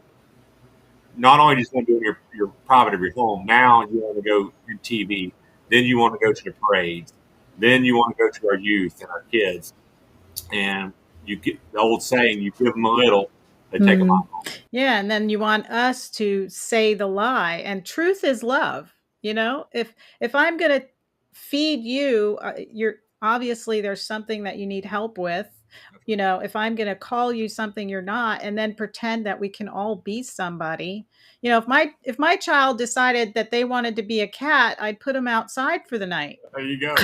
not only just want to do it in your private of your home, now you want to go in TV, then you want to go to the parades, then you want to go to our youth and our kids. And you get the old saying, you give them a little, they take a Mm. lot. Yeah, and then you want us to say the lie, and truth is love, you know? If I'm gonna feed you, you're obviously there's something that you need help with. You know, if I'm gonna call you something you're not and then pretend that we can all be somebody. You know, if my child decided that they wanted to be a cat, I'd put them outside for the night. There you go.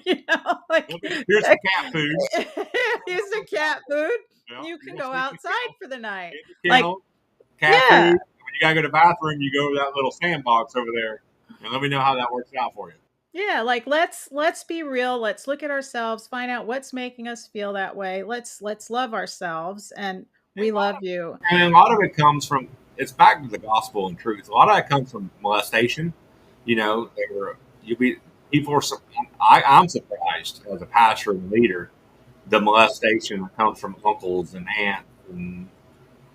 You know, like, Here's some cat food. here's the cat food. Yeah, You you can want to go sleep in the outside kennel? for the night. In the Like, kennel, cat food. yeah. When you gotta go to the bathroom, you go to that little sandbox over there, and let me know how that works out for you. Yeah, like let's be real. Let's look at ourselves, find out what's making us feel that way. Let's love ourselves and And we love you. a lot of it comes from it's back to the gospel and truth. A lot of that comes from molestation. You know, you be people are. I'm surprised as a pastor and leader the molestation that comes from uncles and aunts and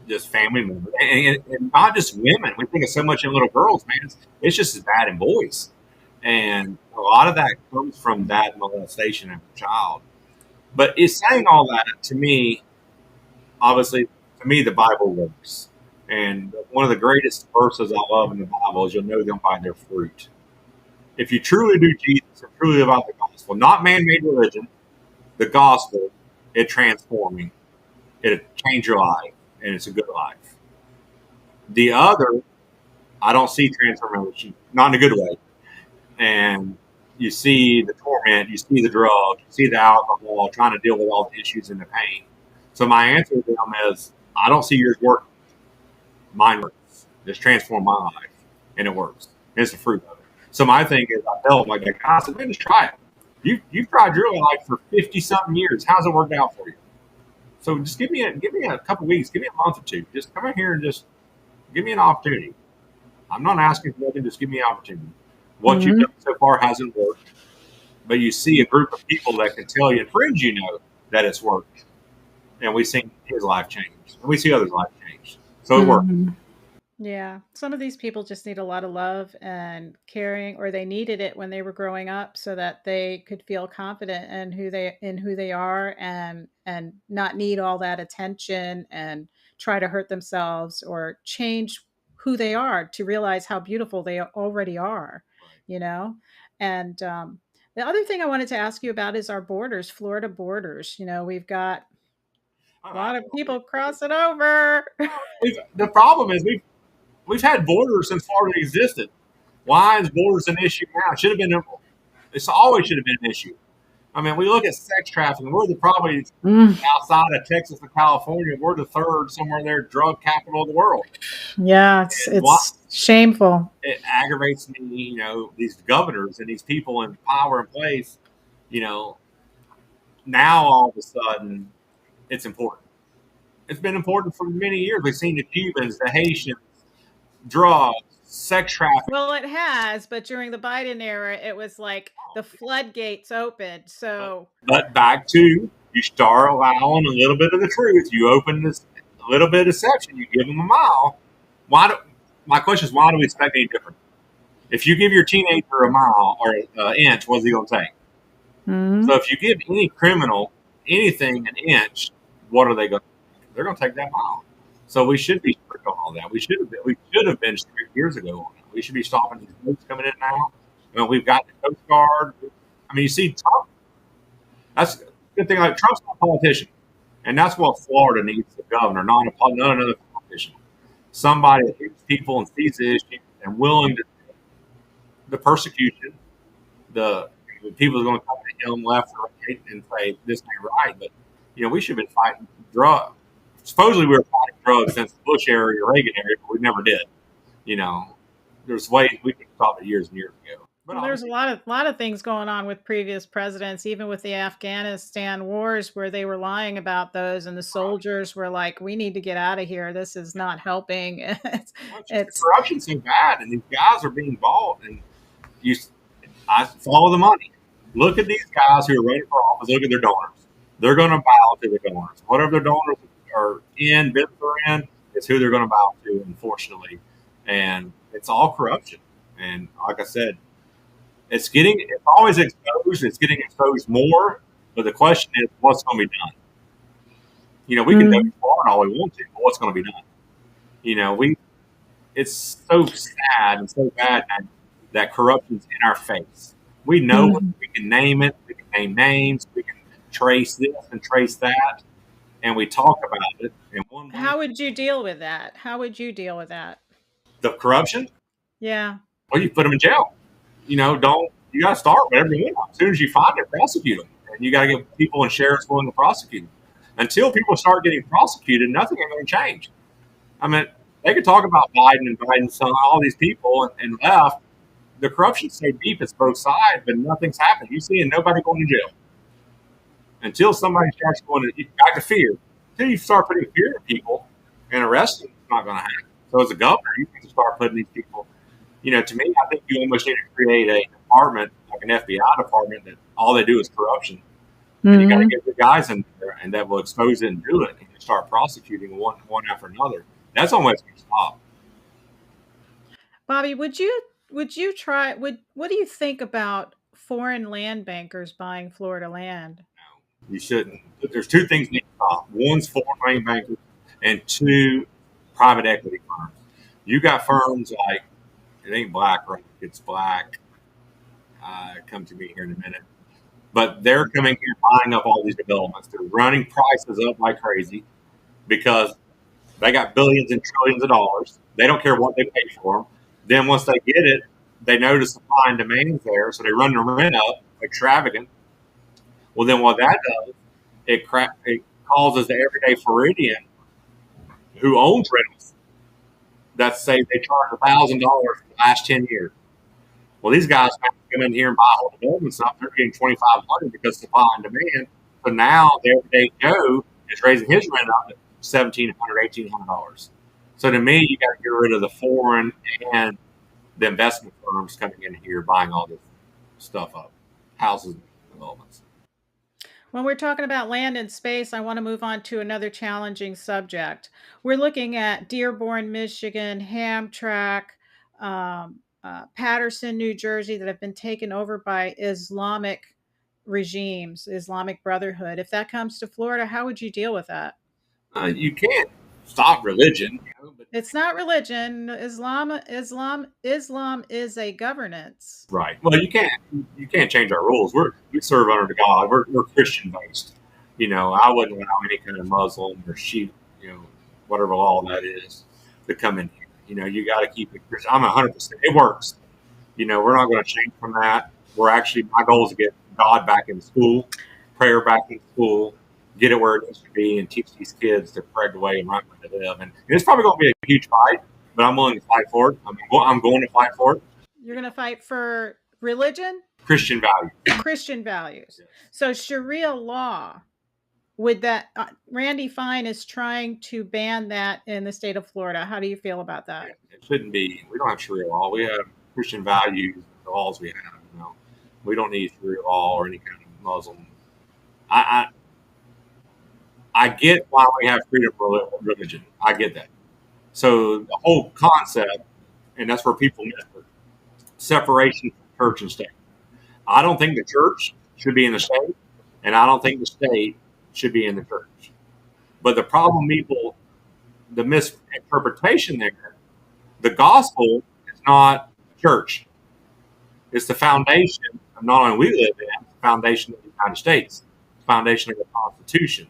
just family members, and not just women. We think of so much in little girls, man. It's just as bad in boys, and a lot of that comes from that molestation of a child. But it's saying all that to me, obviously, to me, the Bible works. And one of the greatest verses I love in the Bible is you'll know them by their fruit. If you truly do Jesus and truly live out the gospel, not man made religion, the gospel, it transforming, it change your life, and it's a good life. The other, I don't see transformation, not in a good way. And you see the torment, you see the drugs, you see the alcohol, trying to deal with all the issues and the pain. So my answer to them is, I don't see yours working. Mine works. Just transform my life, and it works. And it's the fruit of it. So my thing is, I tell them like, I said, man, just try it. You've tried your life for 50 something years. How's it worked out for you? So just give me a couple weeks, give me a month or two. Just come in here and just give me an opportunity. I'm not asking for nothing. Just give me an opportunity. What you've Mhm. done so far hasn't worked, but you see a group of people that can tell you, and friends you know, that it's worked. And we've seen his life change, and we see others' life change. So it works. Mhm. Yeah, some of these people just need a lot of love and caring, or they needed it when they were growing up so that they could feel confident in who they are and not need all that attention and try to hurt themselves or change who they are to realize how beautiful they already are, Right. you know? And the other thing I wanted to ask you about is our borders, Florida borders. You know, we've got I a lot of don't know. people crossing over. The problem is we've had borders since Florida existed. Why is borders an issue now? It should have been. It's always should have been an issue. I mean, we look at sex trafficking. We're probably outside of Texas and California. We're the third somewhere there drug capital of the world. Yeah, it's And what it's shameful. it aggravates me, these governors and these people in power and place, you know, now all of a sudden it's important. It's been important for many years. We've seen the Cubans, the Haitians, drugs, sex trafficking. Well, it has, but during the Biden era, it was like the floodgates opened. But, So, but back to you start allowing a little bit of the truth. You open this a little bit of deception. You give them a mile. Why do, my question is, why do we expect any different? If you give your teenager a mile or an inch, what's he going to take? So mhm. if you give any criminal anything an inch, what are they going to do? They're going to take that mile. So we should be strict on all that. We should have been strict years ago on it. We should be stopping these boats coming in and out. We've got the Coast Guard. I mean, you see Trump. That's a good thing. Like Trump's not a politician, and that's what Florida needs: the governor, not another politician. Somebody that hears people and sees the issue and willing to the persecution, the people are going to come to him left or right and say this ain't right. But we should have been fighting drugs. Supposedly we were fighting drugs since the Bush era or Reagan era, but we never did. You know, there's ways we could stop it years and years ago. But Well, there's a obviously, lot of things going on with previous presidents, even with the Afghanistan wars, where they were lying about those, and the soldiers were like, "We need to get out of here. This is not helping." well, it's just the It's corruption's so bad, and these guys are being bought, and you, I follow the money. Look at these guys who are running for office. Look at their donors. They're going to bow to their donors. Whatever their donors are in, business are in, is who they're going to bow to, unfortunately. And it's all corruption. And like I said, it's always exposed. It's getting exposed more. But the question is, what's going to be done? We can Mhm. do Florida all we want to, but what's going to be done? We it's so sad and so bad that corruption's in our face. We know it. Mhm. We can name it. We can name names. We can trace this and trace that, and we talk about it in one way. How would you deal with that? How would you deal with that? The corruption, Yeah. well, you put them in jail. Don't you got to start with everything. As soon as you find it, prosecute them, and you got to get people and sheriffs willing to prosecute them. Until people start getting prosecuted, nothing is going to change. I mean, they could talk about Biden and Biden's son, all these people, and left. The corruption's so deep, it's both sides, but nothing's happened. You see, nobody going to jail until somebody starts going to back to fear. Until you start putting fear in people and arresting them, it's not going to happen. So, as a governor, you need to start putting these people. To me, I think you almost need to create a department like an FBI department that all they do is corruption, and you got to Mhm. get the guys in there and that will expose it and do it, and start prosecuting one after another. That's the only way it's going to stop. Bobby, would you try would what do you think about foreign land bankers buying Florida land? You shouldn't. There's two things that need to stop. One's foreign money bankers, and two, private equity firms. You got firms like it ain't BlackRock, it's Black. Come to me here in a minute, but they're coming here buying up all these developments. They're running prices up like crazy because they got billions and trillions of dollars. They don't care what they pay for them. Then once they get it, they notice supply and demand's there, so they run the rent up extravagant. Well, then what that does, it causes the everyday Floridian who owns rentals that say they charge $1,000 for the last 10 years. Well, these guys have to come in here and buy whole developments up. They're getting 2,500 because of supply and demand. So now the everyday Joe is raising his rent up to $1,700, $1,800. So to me, you got to get rid of the foreign and the investment firms coming in here buying all this stuff up, houses and developments. When we're talking about land and space, I want to move on to another challenging subject. We're looking at Dearborn, Michigan, Hamtramck, Patterson, New Jersey, that have been taken over by Islamic regimes, Islamic Brotherhood. If that comes to Florida, how would you deal with that? You can't stop religion, but It's not religion. Islam is a governance. right. Well, you can't change our rules. We serve under God. We're Christian based. I wouldn't allow any kind of Muslim or Shiite, whatever law that is, to come in here. You got to keep it Christian. I'm 100%. It works. We're not going to change from that. My goal is to get God back in school, prayer back in school, get it where it needs to be, and teach these kids the correct way and right way to live. And it's probably going to be a huge fight, but I'm willing to fight for it. I'm going to fight for it. You're going to fight for religion, Christian values. Christian values. Yes. So Sharia law, would that Randy Fine is trying to ban that in the state of Florida. How do you feel about that? It shouldn't be. We don't have Sharia law. We have Christian values, the laws we have. We don't need Sharia law or any kind of Muslim. I I get why we have freedom of religion. I get that. So the whole concept, and that's where people miss it, separation from church and state. I don't think the church should be in the state, and I don't think the state should be in the church. But the problem, the misinterpretation there, the gospel is not church. It's the foundation of not only we live in, it's the foundation of the United States, the foundation of the Constitution.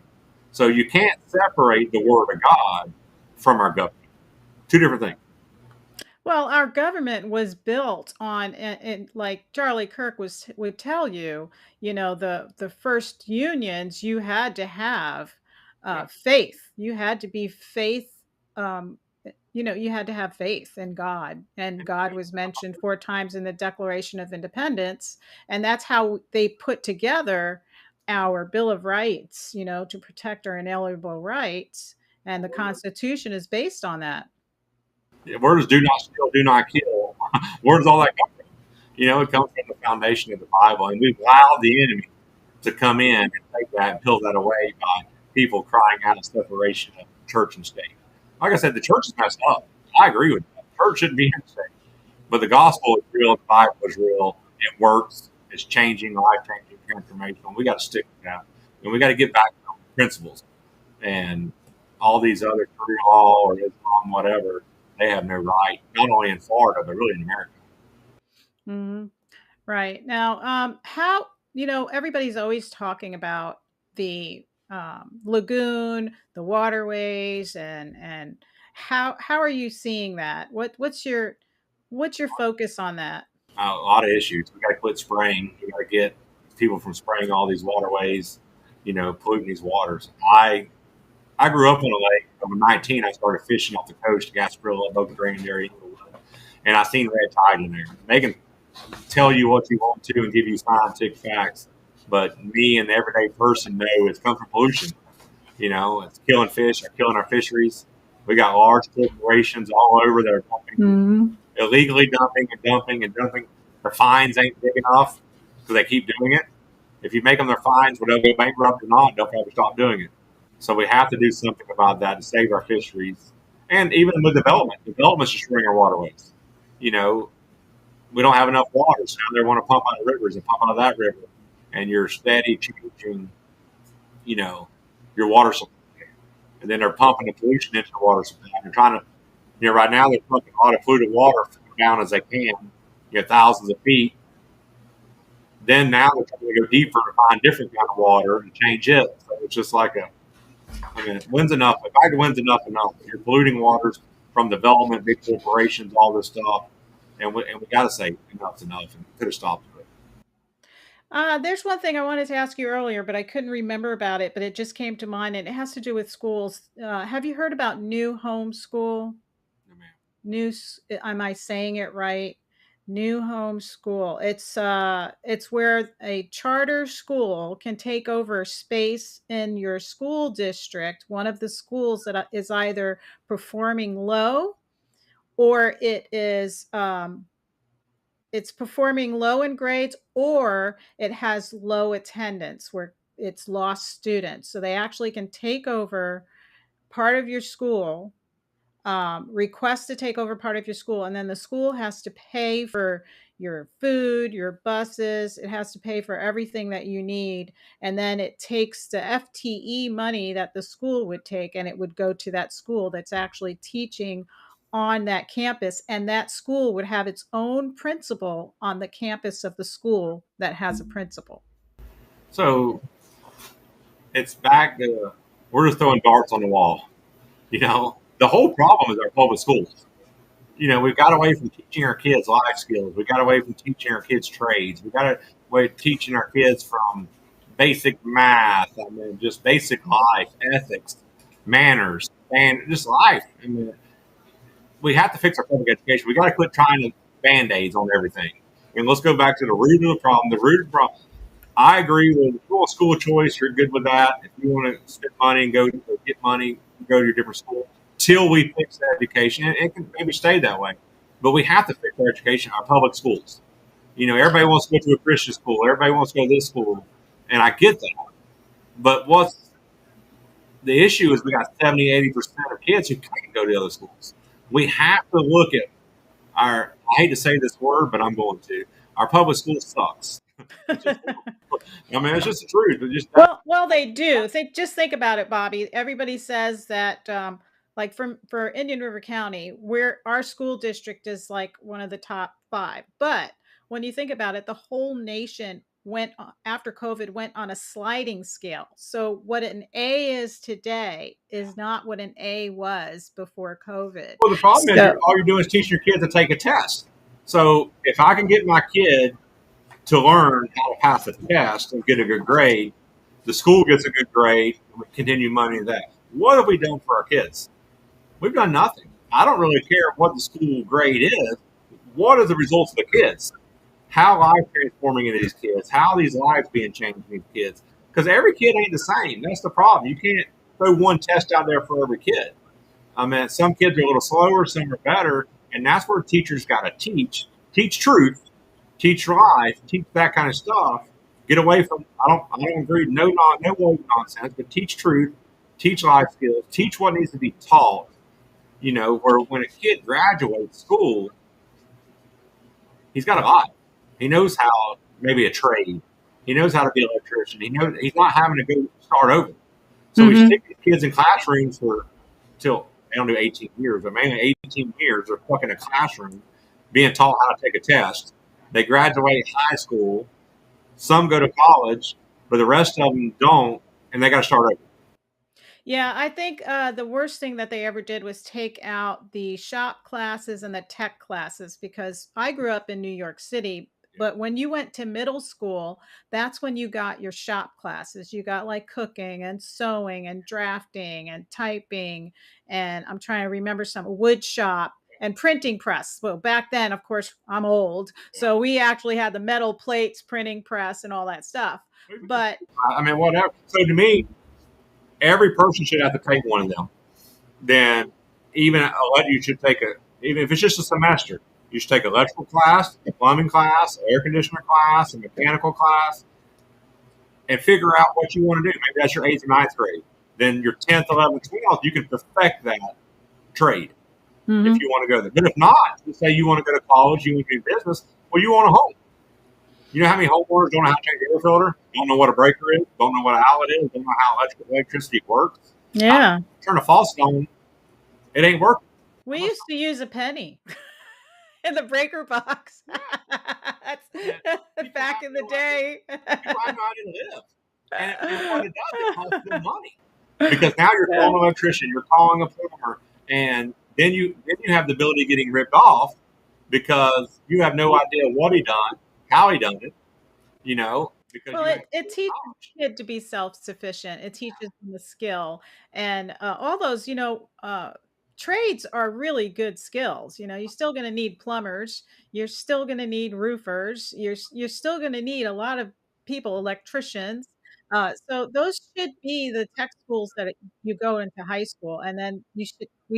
So you can't separate the Word of God from our government. Two different things. Well, our government was built on, and like Charlie Kirk would tell you, the first unions, you had to have Yeah. faith. You had to be faith. Um, you had to have faith in God, and God was mentioned four times in the Declaration of Independence, and that's how they put together our Bill of Rights. To protect our inalienable rights, and the Constitution is based on that. Where does do not steal, do not kill? Where does all that come from? It comes from the foundation of the Bible, and we've allowed the enemy to come in and take that and peel that away by people crying out of separation of church and state. Like I said, the church is messed up. I agree with that. Church shouldn't be in the state. But the gospel is real, the Bible is real, it works, it's changing, life changing, transformational. We got to stick with that. And we got to get back to principles. And all these other Sharia law or Islam, whatever, they have no right, not only in Florida, but really in America. Hmm. Right. Now, how, everybody's always talking about the lagoon, the waterways, and how are you seeing that? What's your focus on that? A lot of issues. We got to quit spraying. We got to get people from spraying all these waterways, polluting these waters. I grew up on a lake. When I was 19, I started fishing off the coast, Gasparilla, Boca Grande area, and I seen red tide in there. They can tell you what you want to and give you scientific facts, but me and the everyday person know it's come from pollution. It's killing fish, or killing our fisheries. We got large corporations all over that are pumping, Mhm. illegally dumping and dumping and dumping. The fines ain't big enough because they keep doing it. If you make them their fines, whether they go bankrupt or not, they'll probably stop doing it. So we have to do something about that to save our fisheries. And even with development's destroying our waterways. You know, we don't have enough water, so now they want to pump out of rivers and pump out of that river. And you're steady changing, you know, your water supply. And then they're pumping the pollution into the water supply. And they're trying to, right now they're pumping a lot of polluted water down as they can, thousands of feet. Then now they're trying to go deeper to find different kind of water and change it. So it's just like when's enough? If I when's enough. You're polluting waters from development, big corporations, all this stuff. And we got to say enough's enough. And we could have stopped it. There's one thing I wanted to ask you earlier, but I couldn't remember about it, but it just came to mind, and it has to do with schools. Have you heard about new homeschool? No, man. Am I saying it right? New homeschool. It's where a charter school can take over space in your school district, one of the schools that is either performing low or it's performing low in grades, or it has low attendance where it's lost students. So they actually can take over part of your school, request to take over part of your school, and then the school has to pay for your food, your buses. It has to pay for everything that you need. And then it takes the FTE money that the school would take, and it would go to that school that's actually teaching on that campus. And that school would have its own principal on the campus of the school that has a principal. So it's back to we're just throwing darts on the wall. The whole problem is our public schools. We've got away from teaching our kids life skills. We got away from teaching our kids trades. We got away from teaching our kids from basic math. Just basic life, ethics, manners, and just life. We have to fix our public education. We got to quit trying to band-aids on everything. And let's go back to the root of the problem. The root of the problem. I agree with if you want school choice, you're good with that. If you want to spend money and go get money, go to your different school. Till we fix that education, and it can maybe stay that way. But we have to fix our education, our public schools. Everybody wants to go to a Christian school. Everybody wants to go to this school. And I get that. But what's the issue is we got 70, 80% of kids who can't go to other schools. We have to look at I hate to say this word, but I'm going to. Our public school sucks. It's just, it's just the truth. Well, they do. Think about it, Bobby. Everybody says that, like for Indian River County, where our school district is like one of the top 5. But when you think about it, the whole nation after COVID went on a sliding scale. So what an A is today is not what an A was before COVID. Well, the problem is So all you're doing is teaching your kids to take a test. So if I can get my kid to learn how to pass a test and get a good grade, the school gets a good grade, and we continue money in that. What have we done for our kids? We've done nothing. I don't really care what the school grade is. What are the results of the kids? How life transforming in these kids? How are these lives being changed in these kids? Because every kid ain't the same. That's the problem. You can't throw one test out there for every kid. Some kids are a little slower, some are better, and that's where teachers got to teach truth, teach life, teach that kind of stuff. Get away from. I don't agree. No woke nonsense, but teach truth, teach life skills, teach what needs to be taught. Where when a kid graduates school, he's got a life. He knows how maybe a trade. He knows how to be an electrician. He knows he's not having to go start over. So we Mhm. stick these kids in classrooms for till they don't do 18 years, but mainly 18 years. They're stuck in a classroom being taught how to take a test. They graduate high school. Some go to college, but the rest of them don't, and they got to start over. Yeah, I think, the worst thing that they ever did was take out the shop classes and the tech classes because I grew up in New York City, Yeah. but when you went to middle school, that's when you got your shop classes. You got, like, cooking and sewing and drafting and typing, and I'm trying to remember some wood shop and printing press. Well, back then, of course, I'm old, Yeah. so we actually had the metal plates, printing press, and all that stuff, but I mean, whatever. So to me, every person should have to take one of them. Then you should take even if it's just a semester, you should take an electrical class, a plumbing class, an air conditioner class, a mechanical class, and figure out what you want to do. Maybe that's your eighth or ninth grade. Then your 10th, 11th, 12th, you can perfect that trade if Mhm. you want to go there. But if not, you say you want to go to college, you want to do business, well, you want a home. You know how many homeowners don't know how to change an air filter, don't know what a breaker is, don't know what an outlet is, don't know how electricity works. I Yeah. turn a faucet on, it ain't working. We used to use a penny in the breaker box. Yeah, and That's people back have in the no idea. day. People have no idea to live, and what it does, it costs them money because now you're Yeah. calling an electrician, you're calling a plumber, and then you have the ability of getting ripped off because you have no idea what he done, how he done it, because Well, you have it no teaches knowledge. the kid to be self-sufficient. It teaches them the skill, and, all those, trades are really good skills. You're still gonna need plumbers, you're still gonna need roofers, you're still gonna need a lot of people, electricians. So those should be the tech schools that you go into high school, and then we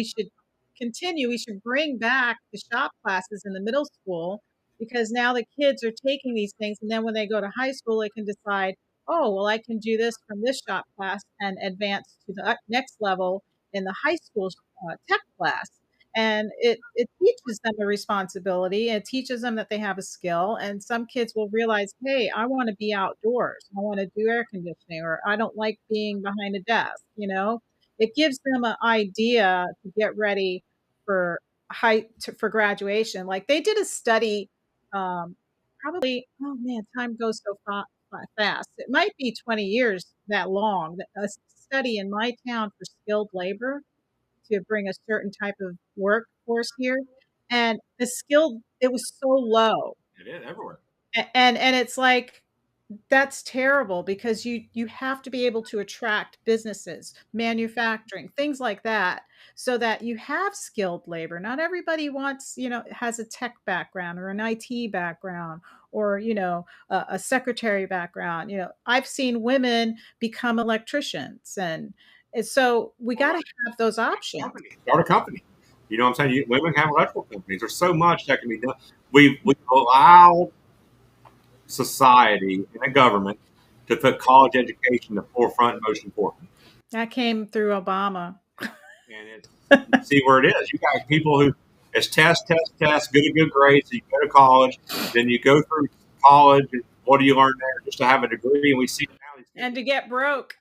should bring back the shop classes in the middle school because now the kids are taking these things, and then when they go to high school, they can decide, oh, well, I can do this from this shop class and advance to the next level in the high school tech class. And it teaches them a responsibility. It teaches them that they have a skill. And some kids will realize, hey, I want to be outdoors. I want to do air conditioning, or I don't like being behind a desk. It gives them an idea to get ready for for graduation. Like they did a study, oh man, time goes so fast. It might be 20 years that long. A study in my town for skilled labor to bring a certain type of workforce here, and it was so low. It is everywhere. And it's like that's terrible because you have to be able to attract businesses, manufacturing, things like that, so that you have skilled labor. Not everybody has a tech background or an IT background or, a secretary background. I've seen women become electricians and so we All got to right. have those options. Company. Start a company. You know what I'm saying? Women have electrical companies. There's so much that can be done. We've allowed society and the government to put college education in the forefront and most important. That came through Obama. And you see where it is. You got people who it's test, test, test, get a good grade, so you go to college, then you go through college, and what do you learn there just to have a degree? And we see now these And kids, to get broke.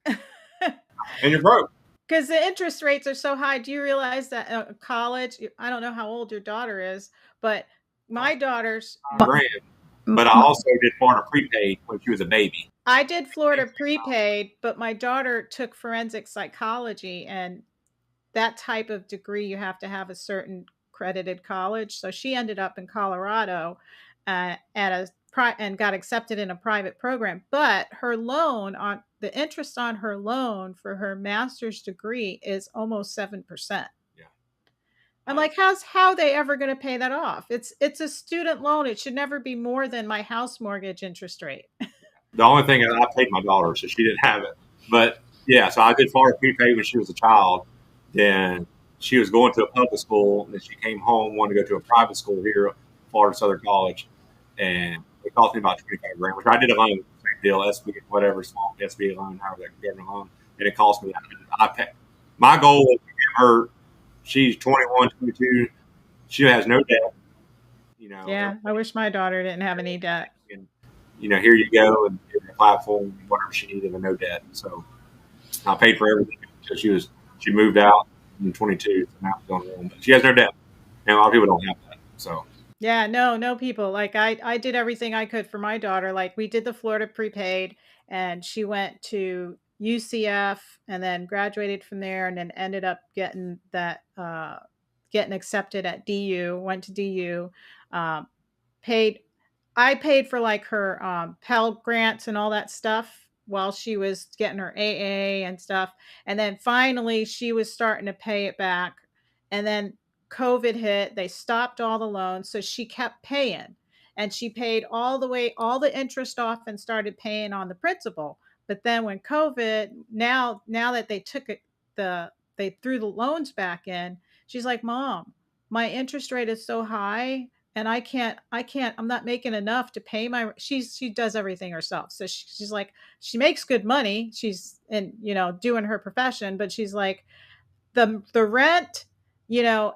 and you're broke. Because the interest rates are so high. Do you realize that college? I don't know how old your daughter is, but my daughter's. 5 grand. But I also did Florida prepaid when she was a baby. I did Florida prepaid, but my daughter took forensic psychology, and that type of degree you have to have a certain credited college. So she ended up in Colorado at and got accepted in a private program. But her loan on the interest on her loan for her master's degree is almost 7%. Yeah. I'm like, how are they ever going to pay that off? It's a student loan. It should never be more than my house mortgage interest rate. The only thing is I paid my daughter, so she didn't have it. But yeah, so I did Florida prepaid when she was a child. Then she was going to a public school, and then she came home, wanted to go to a private school here, Florida Southern College, and it cost me about 25 grand, which I did alone. deal, SB, whatever, small SBA loan, however that government loan, and it cost me that. I pay. My goal is to give her, she's 21, 22, she has no debt, Yeah, I wish my daughter didn't have any debt. and, here you go, and give her a platform, whatever she needed, and no debt. So I paid for everything until she moved out in 22, so now she's on her own. But she has no debt, and a lot of people don't have that. So Yeah, no people. Like I did everything I could for my daughter. Like we did the Florida prepaid and she went to UCF and then graduated from there and then ended up getting accepted at DU, went to DU, um, paid I paid for like her Pell grants and all that stuff while she was getting her AA and stuff. And then finally she was starting to pay it back. And then COVID hit, they stopped all the loans. So she kept paying and she paid all the interest off and started paying on the principal. But then when COVID, now that they threw the loans back in, she's like, Mom, my interest rate is so high and I'm not making enough to pay my she does everything herself. So she's like, she makes good money. She's in, doing her profession, but she's like, the rent,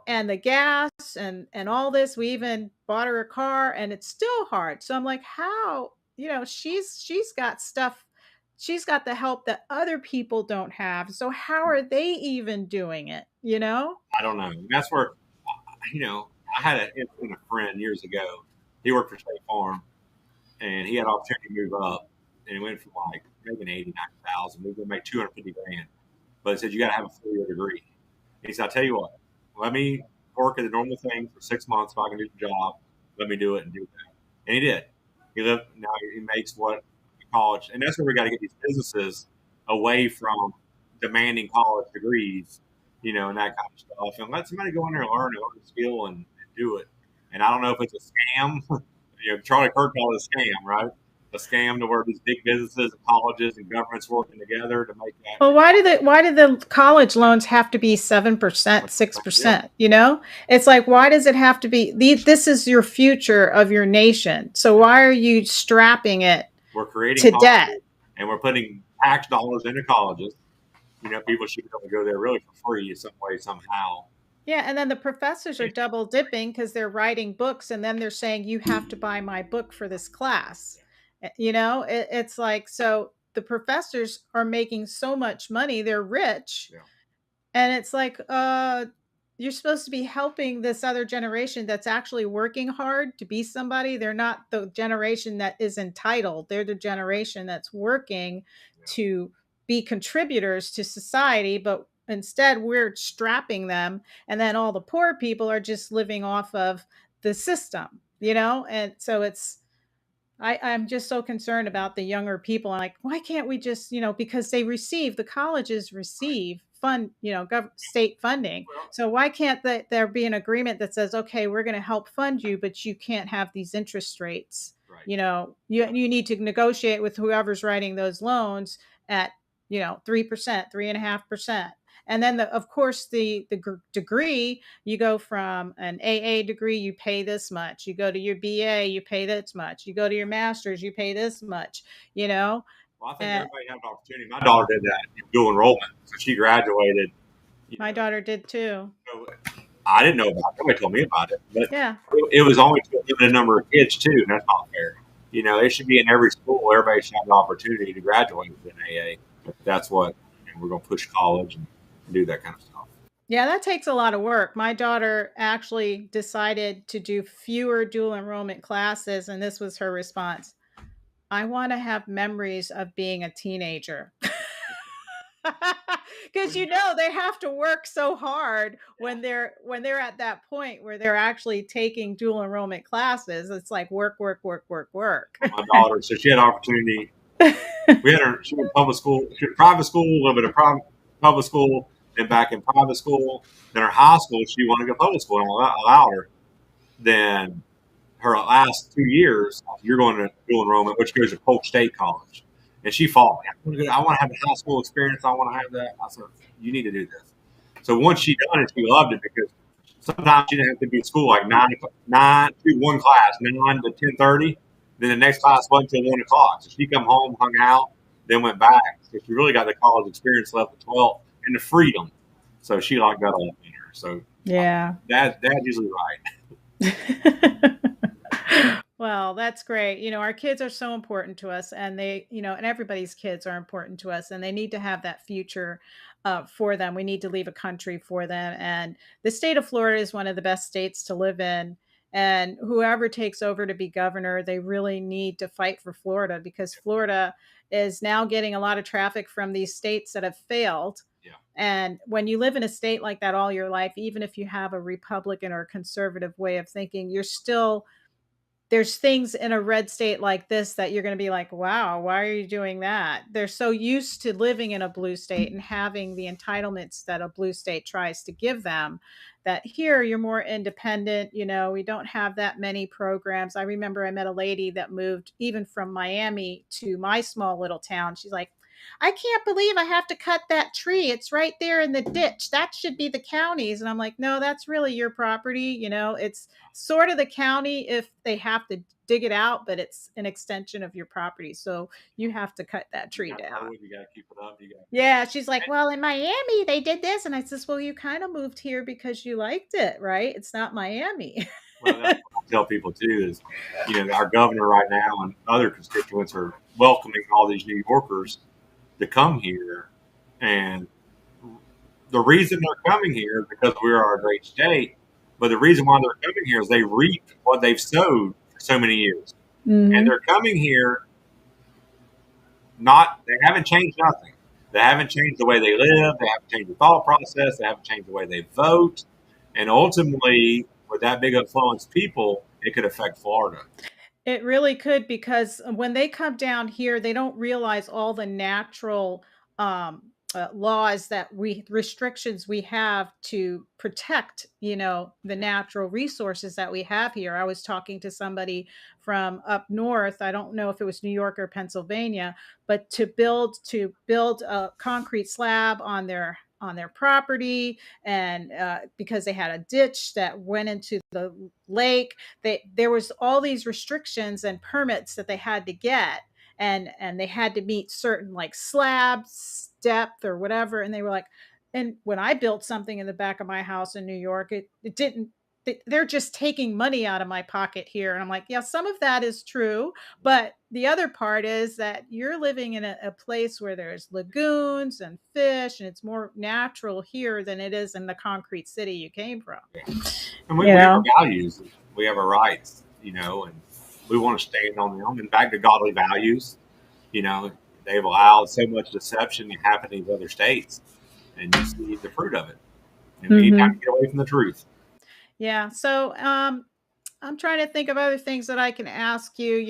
and the gas and all this, we even bought her a car and it's still hard. So I'm like, how, she's got stuff, she's got the help that other people don't have. So how are they even doing it? I don't know. And that's where, I had a friend years ago. He worked for State Farm, and he had an opportunity to move up, and he went from like making 89,000, we going to make 250 grand. But he said you got to have a 4-year degree. And he said, "I'll tell you what, let me work at the normal thing for 6 months if I can do the job. Let me do it and do that." And he did. He lived. Now he makes what college, and that's where we got to get these businesses away from demanding college degrees, and that kind of stuff, and let somebody go in there and learn a skill and do it. And I don't know if it's a scam. Charlie Kirk called it a scam, right? A scam to where these big businesses and colleges and governments working together to make that. Well, why do the college loans have to be 7%, Yeah, 6%? It's like, why does it have to be this is your future of your nation. So why are you strapping it we're creating to debt? colleges and we're putting tax dollars into colleges. People should be able to go there really for free in some way, somehow. Yeah, and then the professors are double dipping because they're writing books and then they're saying you have to buy my book for this class. It's like, so the professors are making so much money, they're rich. Yeah. And it's like, you're supposed to be helping this other generation that's actually working hard to be somebody. They're not the generation that is entitled. They're the generation that's working Yeah. to be contributors to society, but instead we're strapping them. And then all the poor people are just living off of the system. And so I'm just so concerned about the younger people. I'm like, why can't we just, because the colleges Right. receive state funding. Well, So why can't there be an agreement that says, okay, we're going to help fund you, but you can't have these interest rates. right. You need to negotiate with whoever's writing those loans at, 3%, 3.5%. And then of course the degree, you go from an AA degree, you pay this much. You go to your BA, you pay this much. You go to your master's, you pay this much. You know, Well, I think and everybody has an opportunity. My daughter did that in dual enrollment, so she graduated. You my know, daughter did too. so I didn't know about it. Nobody told me about it, but Yeah. it was only to a limited number of kids too, and that's not fair. It should be in every school. Everybody should have the opportunity to graduate with an AA. But that's what we're going to push college and do that kind of stuff. Yeah, that takes a lot of work. My daughter actually decided to do fewer dual enrollment classes, and this was her response. I want to have memories of being a teenager. Because they have to work so hard when they're at that point where they're actually taking dual enrollment classes. It's like work, work, work, work, work. My daughter, so she had opportunity. We had her. She went to public school. She went to private school, a little bit of public school, then back in private school. Then her high school, she wanted to go public school, and I allowed her. Then her last 2 years, you're going to dual enrollment, which goes to Polk State College. And she fought me. I want to have the high school experience. I want to have that. I said, you need to do this. So once she done it, she loved it because sometimes she didn't have to be at school like 9 to 1 class, 9 to 10:30. Then the next class wasn't until 1 o'clock. So she come home, hung out, then went back. So she really got the college experience level 12 and the freedom. So she liked that a lot better. So Yeah. that's usually right. Well, that's great. Our kids are so important to us, and and everybody's kids are important to us, and they need to have that future for them. We need to leave a country for them. And the state of Florida is one of the best states to live in. And whoever takes over to be governor, they really need to fight for Florida, because Florida is now getting a lot of traffic from these states that have failed. Yeah. And when you live in a state like that all your life, even if you have a Republican or a conservative way of thinking, there's things in a red state like this that you're going to be like, wow, why are you doing that? They're so used to living in a blue state and having the entitlements that a blue state tries to give them, that here you're more independent. We don't have that many programs. I remember I met a lady that moved even from Miami to my small little town. She's like, I can't believe I have to cut that tree. It's right there in the ditch. That should be the county's. And I'm like, no, that's really your property. It's sort of the county if they have to dig it out, but it's an extension of your property. So you have to cut that You tree got to down. mow it. You got to keep it up. You got. Yeah. She's like, well, in Miami, they did this. And I says, well, you kind of moved here because you liked it, right? It's not Miami. Well, that's what I tell people too is, our governor right now and other constituents are welcoming all these New Yorkers to come here. And the reason they're coming here is because we are a great state. But the reason why they're coming here is they reap what they've sowed for so many years. And Hmm. they're coming here not, they haven't changed nothing. They haven't changed the way they live. They haven't changed the thought process. They haven't changed the way they vote. And ultimately, with that big influence people, it could affect Florida. It really could, because when they come down here, they don't realize all the natural laws restrictions we have to protect, the Yeah. natural resources that we have here. I was talking to somebody from up north. I don't know if it was New York or Pennsylvania, but to build a concrete slab on their property, and because they had a ditch that went into the lake, there was all these restrictions and permits that they had to get, and they had to meet certain like slabs depth or whatever. And they were like, and when I built something in the back of my house in New York, it didn't, they're just taking money out of my pocket here. And I'm like, yeah, some of that is true, but the other part is that you're living in a place where there's lagoons and fish, and it's more natural here than it is in the concrete city you came from. Yeah. And we you have our know values. We have our rights, and we want to stand on them. And back to godly values, you know, they've allowed so much deception to happen in these other states. And you see the fruit of it. And we need time to hmm get away from the truth. Yeah. So I'm trying to think of other things that I can ask you.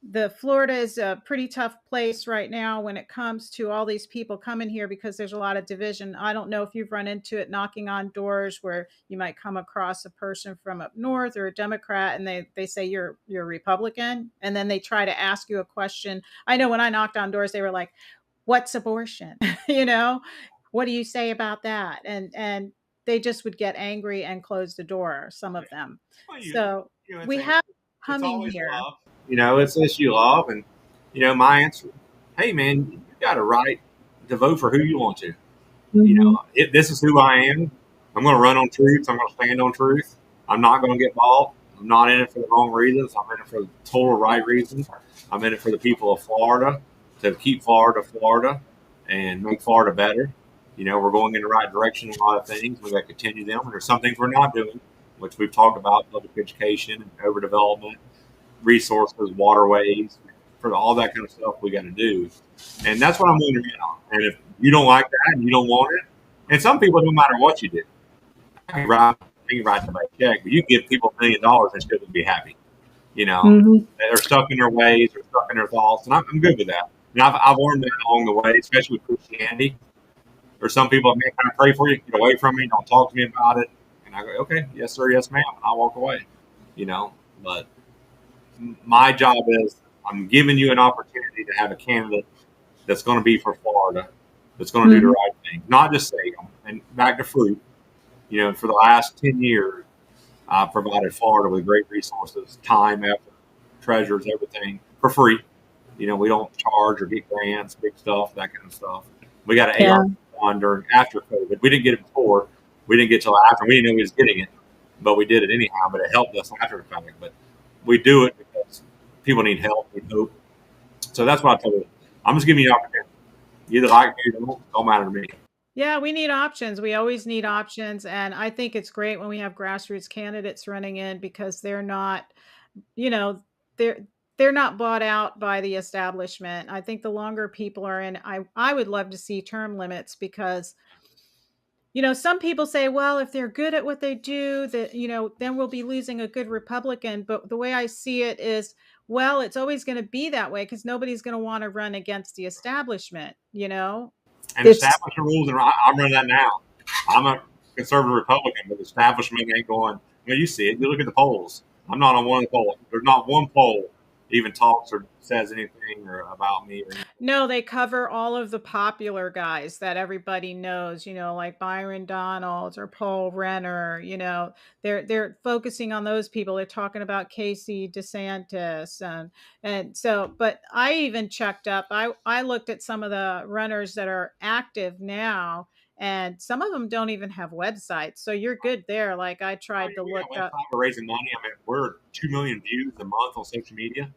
The Florida is a pretty tough place right now when it comes to all these people coming here, because there's a lot of division. I don't know if you've run into it knocking on doors where you might come across a person from up north or a Democrat, and they say you're a Republican, and then they try to ask you a question. I know when I knocked on doors, they were like, what's abortion? you know, what do you say about that? And they just would get angry and close the door, some Yeah. of them. Well, So it's we have it's coming always here. love. It's issue love, and my answer, hey man, you got a right to vote for who you want to. Mhm. This is who I am. I'm going to run on truth. I'm going to stand on truth. I'm not going to get bought. I'm not in it for the wrong reasons. I'm in it for the total right reasons. I'm in it for the people of Florida, to keep Florida Florida and make Florida better. We're going in the right direction in a lot of things. We've got to continue them. And there's some things we're not doing, which we've talked about: public education and overdevelopment, resources, waterways, for all that kind of stuff we got to do. And that's what I'm willing to get on. And if you don't like that and you don't want it, and some people, no matter what you do, I can write them a check, but you give people $1 million and still be happy. Mhm. They're stuck in their ways, they're stuck in their thoughts, and I'm good with that. And I've learned that along the way, especially with Christianity. There's some people, man, can I pray for you? Get away from me. Don't talk to me about it. And I go, okay, yes, sir, yes, ma'am. And I walk away, But my job is I'm giving you an opportunity to have a candidate that's going to be for Florida, that's going to do the Mhm. right thing, not just say them. And back to fruit, for the last 10 years, I've provided Florida with great resources, time, effort, treasurers, everything for free. We don't charge or get grants, big stuff, that kind of stuff. We got an Yeah. ARC fund during after COVID. We didn't get it before. We didn't get till after. We didn't know we was getting it, but we did it anyhow. But it helped us after the fact. But we do it because people need help, need hope. So that's what I told you. I'm just giving you an opportunity. You either like me or don't matter to me. Yeah, we need options. We always need options, and I think it's great when we have grassroots candidates running in because they're not, you know, they're they're not bought out by the establishment. I think the longer people are in, I would love to see term limits because some people say, well, if they're good at what they do, that, then we'll be losing a good Republican. But the way I see it is, well, it's always going to be that way because nobody's going to want to run against the establishment. And It's establishment rules, and I'm running that now. I'm a conservative Republican, but the establishment ain't going. You see it. You look at the polls. I'm not on one of the polls. There's not one poll even talks or says anything or about me or anything. No, they cover all of the popular guys that everybody knows, like Byron Donalds or Paul Renner, they're focusing on those people. They're talking about Casey DeSantis and so, but I even checked up. I looked at some of the runners that are active now, and some of them don't even have websites. So you're good there. Like I Oh, tried yeah, to we got look a up. website. We're raising money. I mean, we're 2 million views a month on social media.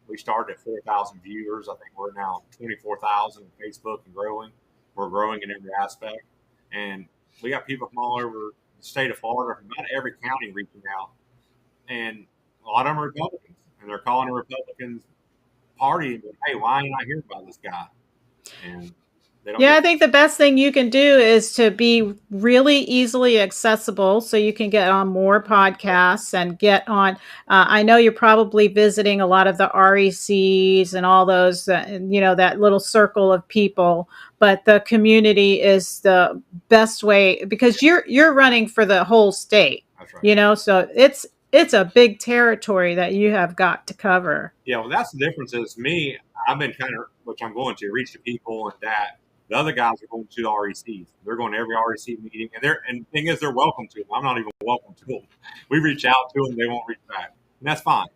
We started at 4,000 viewers. I think we're now 24,000 on Facebook and growing. We're growing in every aspect, and we got people from all over the state of Florida, from about every county, reaching out. And a lot of them are Republicans, and they're calling the Republicans party. And, hey, why ain't I hearing about this guy? And they don't Yeah, get. I think the best thing you can do is to be really easily accessible so you can get on more podcasts and get on. I know you're probably visiting a lot of the RECs and all those, that little circle of people, but the community is the best way because you're running for the whole state, That's right. so it's a big territory that you have got to cover. Yeah, well, that's the difference. Is me, I've been kind of, which I'm going to reach the people and that. The other guys are going to the RECs. They're going to every REC meeting, and the thing is, they're welcome to them. I'm not even welcome to them. We reach out to them, they won't reach back, and that's fine.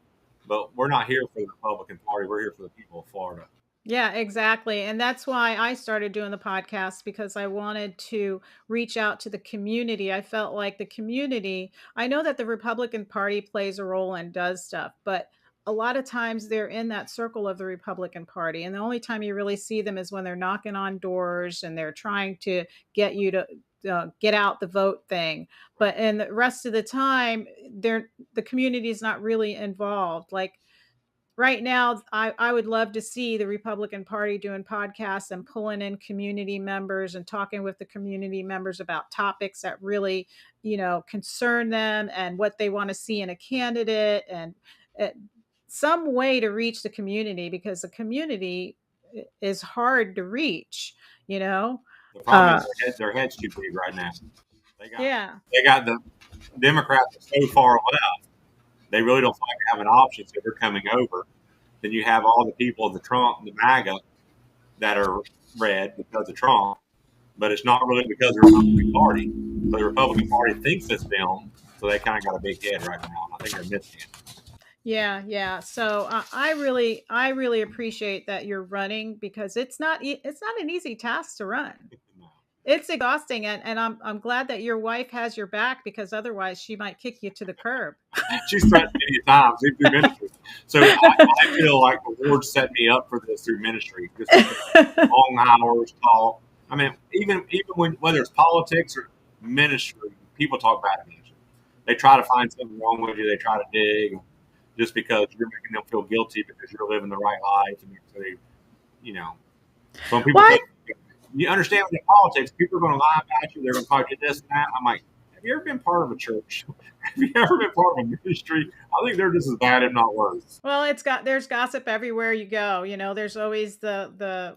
But we're not here for the Republican Party. We're here for the people of Florida. Yeah, exactly. And that's why I started doing the podcast because I wanted to reach out to the community. I felt like the community, I know that the Republican Party plays a role and does stuff, but a lot of times they're in that circle of the Republican Party. And the only time you really see them is when they're knocking on doors and they're trying to get you to get out the vote thing. But and the rest of the time, the community is not really involved. Like, right now, I would love to see the Republican Party doing podcasts and pulling in community members and talking with the community members about topics that really, concern them and what they want to see in a candidate and uh, some way to reach the community because the community is hard to reach, you know. The problem Uh, is their head's too big right now. They got yeah. they got the Democrats are so far left. They really don't feel like they have an option, so they're coming over. Then you have all the people of the Trump, the MAGA, that are red because of Trump, but it's not really because of the Republican Party. But the Republican Party thinks it's them, so they kind of got a big head right now. I think they're missing it. Yeah, yeah. So I really appreciate that you're running because it's not an easy task to run. It's exhausting, and I'm glad that your wife has your back because otherwise she might kick you to the curb. She's threatened many times even through ministry. So I feel like the Lord set me up for this through ministry. Just long hours, talk. I mean, even when whether it's politics or ministry, people talk bad about you. They try to find something wrong with you. They try to dig just because you're making them feel guilty because you're living the right life, and so they, you know, some people Why? say you understand in politics, people are going to lie about you. They're going to talk you this and that. I'm like, have you ever been part of a church? Have you ever been part of a ministry? I think they're just as bad, if not worse. Well, there's gossip everywhere you go. There's always the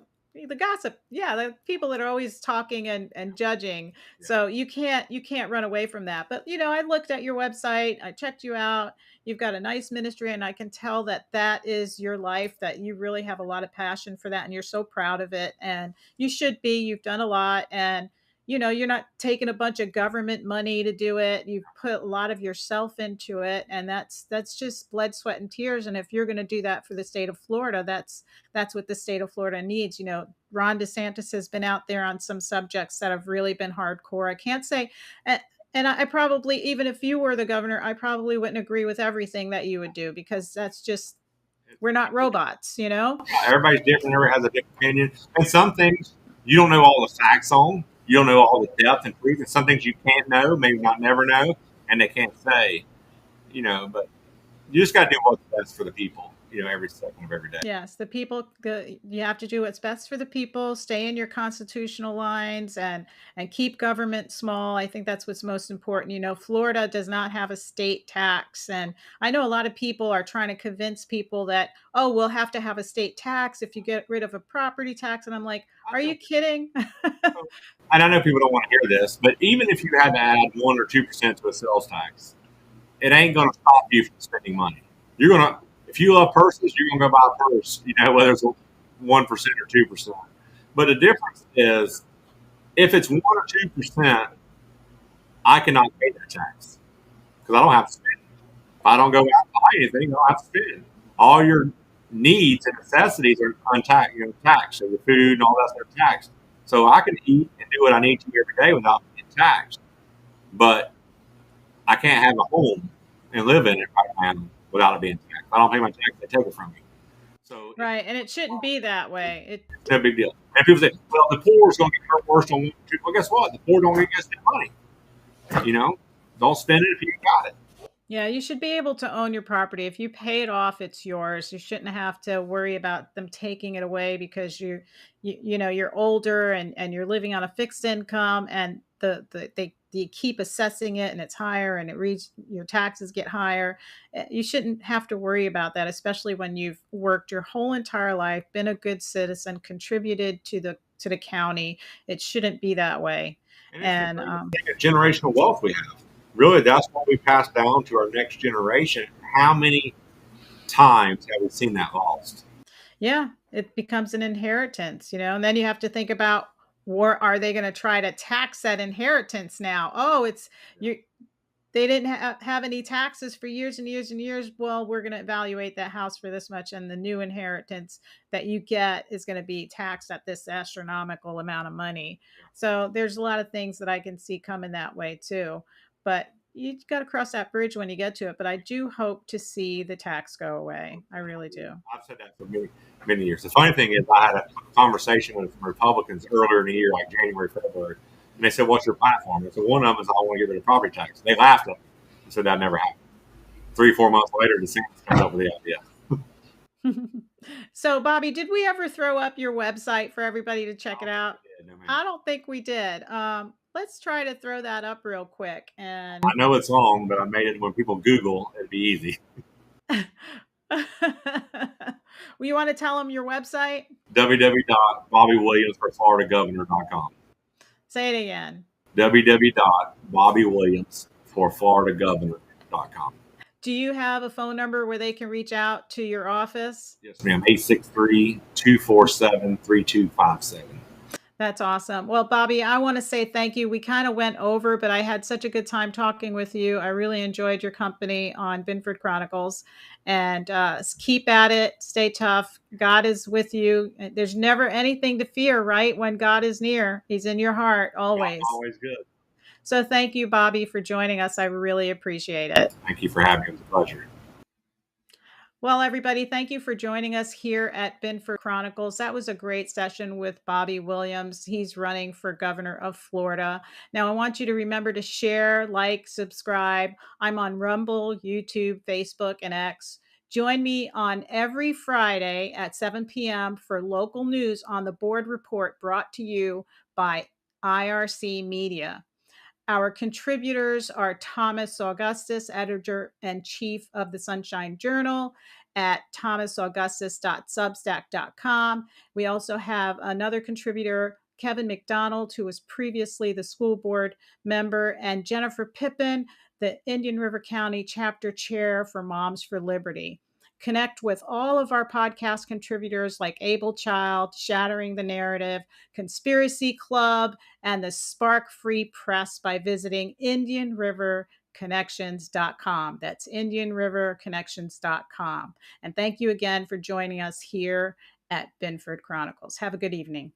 gossip. Yeah, the people that are always talking and judging. Yeah. So you can't run away from that. But I looked at your website, I checked you out. You've got a nice ministry, and I can tell that that is your life. That you really have a lot of passion for that, and you're so proud of it. And you should be. You've done a lot, and you're not taking a bunch of government money to do it. You've put a lot of yourself into it, and that's just blood, sweat, and tears. And if you're going to do that for the state of Florida, that's what the state of Florida needs. Ron DeSantis has been out there on some subjects that have really been hardcore. I can't say, and I probably, even if you were the governor, I probably wouldn't agree with everything that you would do, because that's just, we're not robots. Everybody's different. Everybody has a different opinion, and some things you don't know all the facts on. You don't know all the depth and truth, and some things you can't know, maybe not never know, and they can't say. But you just got to do what's best for the people. Every second of every day. Yes, you have to do what's best for the people, stay in your constitutional lines, and keep government small. I think that's what's most important. Florida does not have a state tax, and I know a lot of people are trying to convince people that, oh, we'll have to have a state tax if you get rid of a property tax, and I'm like, are you kidding? And I know people don't want to hear this, but even if you had to add 1 or 2% to a sales tax, it ain't going to stop you from spending money. If you love purses, you're going to go buy a purse, whether it's 1% or 2%. But the difference is, if it's 1 or 2%, I cannot pay that tax because I don't have to spend it. If I don't go out and buy anything, I don't have to spend. All your needs and necessities are untaxed, taxed. So your food and all that stuff taxed. So I can eat and do what I need to every day without being taxed. But I can't have a home and live in it right now without it being taxed. If I don't pay my tax, they take it from me. So Right, and it shouldn't be that way. it's no big deal. And people say, well, the poor is going to get hurt worse on 1 or 2. Well, guess what? The poor don't get to spend money. Don't spend it if you got it. Yeah, you should be able to own your property. If you pay it off, it's yours. You shouldn't have to worry about them taking it away because you're older, and you're living on a fixed income, and they keep assessing it, and it's higher, and your taxes get higher. You shouldn't have to worry about that, especially when you've worked your whole entire life, been a good citizen, contributed to the county. It shouldn't be that way. And it's the And greatest thing of generational wealth we have. Really, that's what we pass down to our next generation. How many times have we seen that lost? Yeah, it becomes an inheritance, and then you have to think about, are they going to try to tax that inheritance now? Oh, it's you. They didn't have any taxes for years and years and years. Well, we're going to evaluate that house for this much, and the new inheritance that you get is going to be taxed at this astronomical amount of money. So there's a lot of things that I can see coming that way too. But you got to cross that bridge when you get to it. But I do hope to see the tax go away. I really do. I've said that for many, many years. The funny thing is, I had a conversation with some Republicans earlier in the year, like January, February, and they said, "What's your platform?" I said, "One of them is I want to get rid of property tax." They laughed at me and said that never happened. 3, 4 months later, DeSantis comes up with the idea. So, Bobby, did we ever throw up your website for everybody to check it out? No, I don't think we did. Let's try to throw that up real quick. I know it's long, but I made it when people Google, it'd be easy. Well, you want to tell them your website? www.bobbywilliamsforfloridagovernor.com. Say it again. www.bobbywilliamsforfloridagovernor.com. Do you have a phone number where they can reach out to your office? Yes, ma'am. 863-247-3257. That's awesome. Well, Bobby, I want to say thank you. We kind of went over, but I had such a good time talking with you. I really enjoyed your company on Binford Chronicles. And keep at it. Stay tough. God is with you. There's never anything to fear, right? When God is near, He's in your heart always. Always good. So thank you, Bobby, for joining us. I really appreciate it. Thank you for having me. It was a pleasure. Well, everybody, thank you for joining us here at Binford Chronicles. That was a great session with Bobby Williams. He's running for governor of Florida. Now, I want you to remember to share, like, subscribe. I'm on Rumble, YouTube, Facebook, and X. Join me on every Friday at 7 p.m. for local news on the board report brought to you by IRC Media. Our contributors are Thomas Augustus, editor-in-chief of the Sunshine Journal at thomasaugustus.substack.com. We also have another contributor, Kevin McDonald, who was previously the school board member, and Jennifer Pippin, the Indian River County chapter chair for Moms for Liberty. Connect with all of our podcast contributors like Able Child, Shattering the Narrative, Conspiracy Club, and the Spark Free Press by visiting IndianRiverConnections.com. That's IndianRiverConnections.com. And thank you again for joining us here at Binford Chronicles. Have a good evening.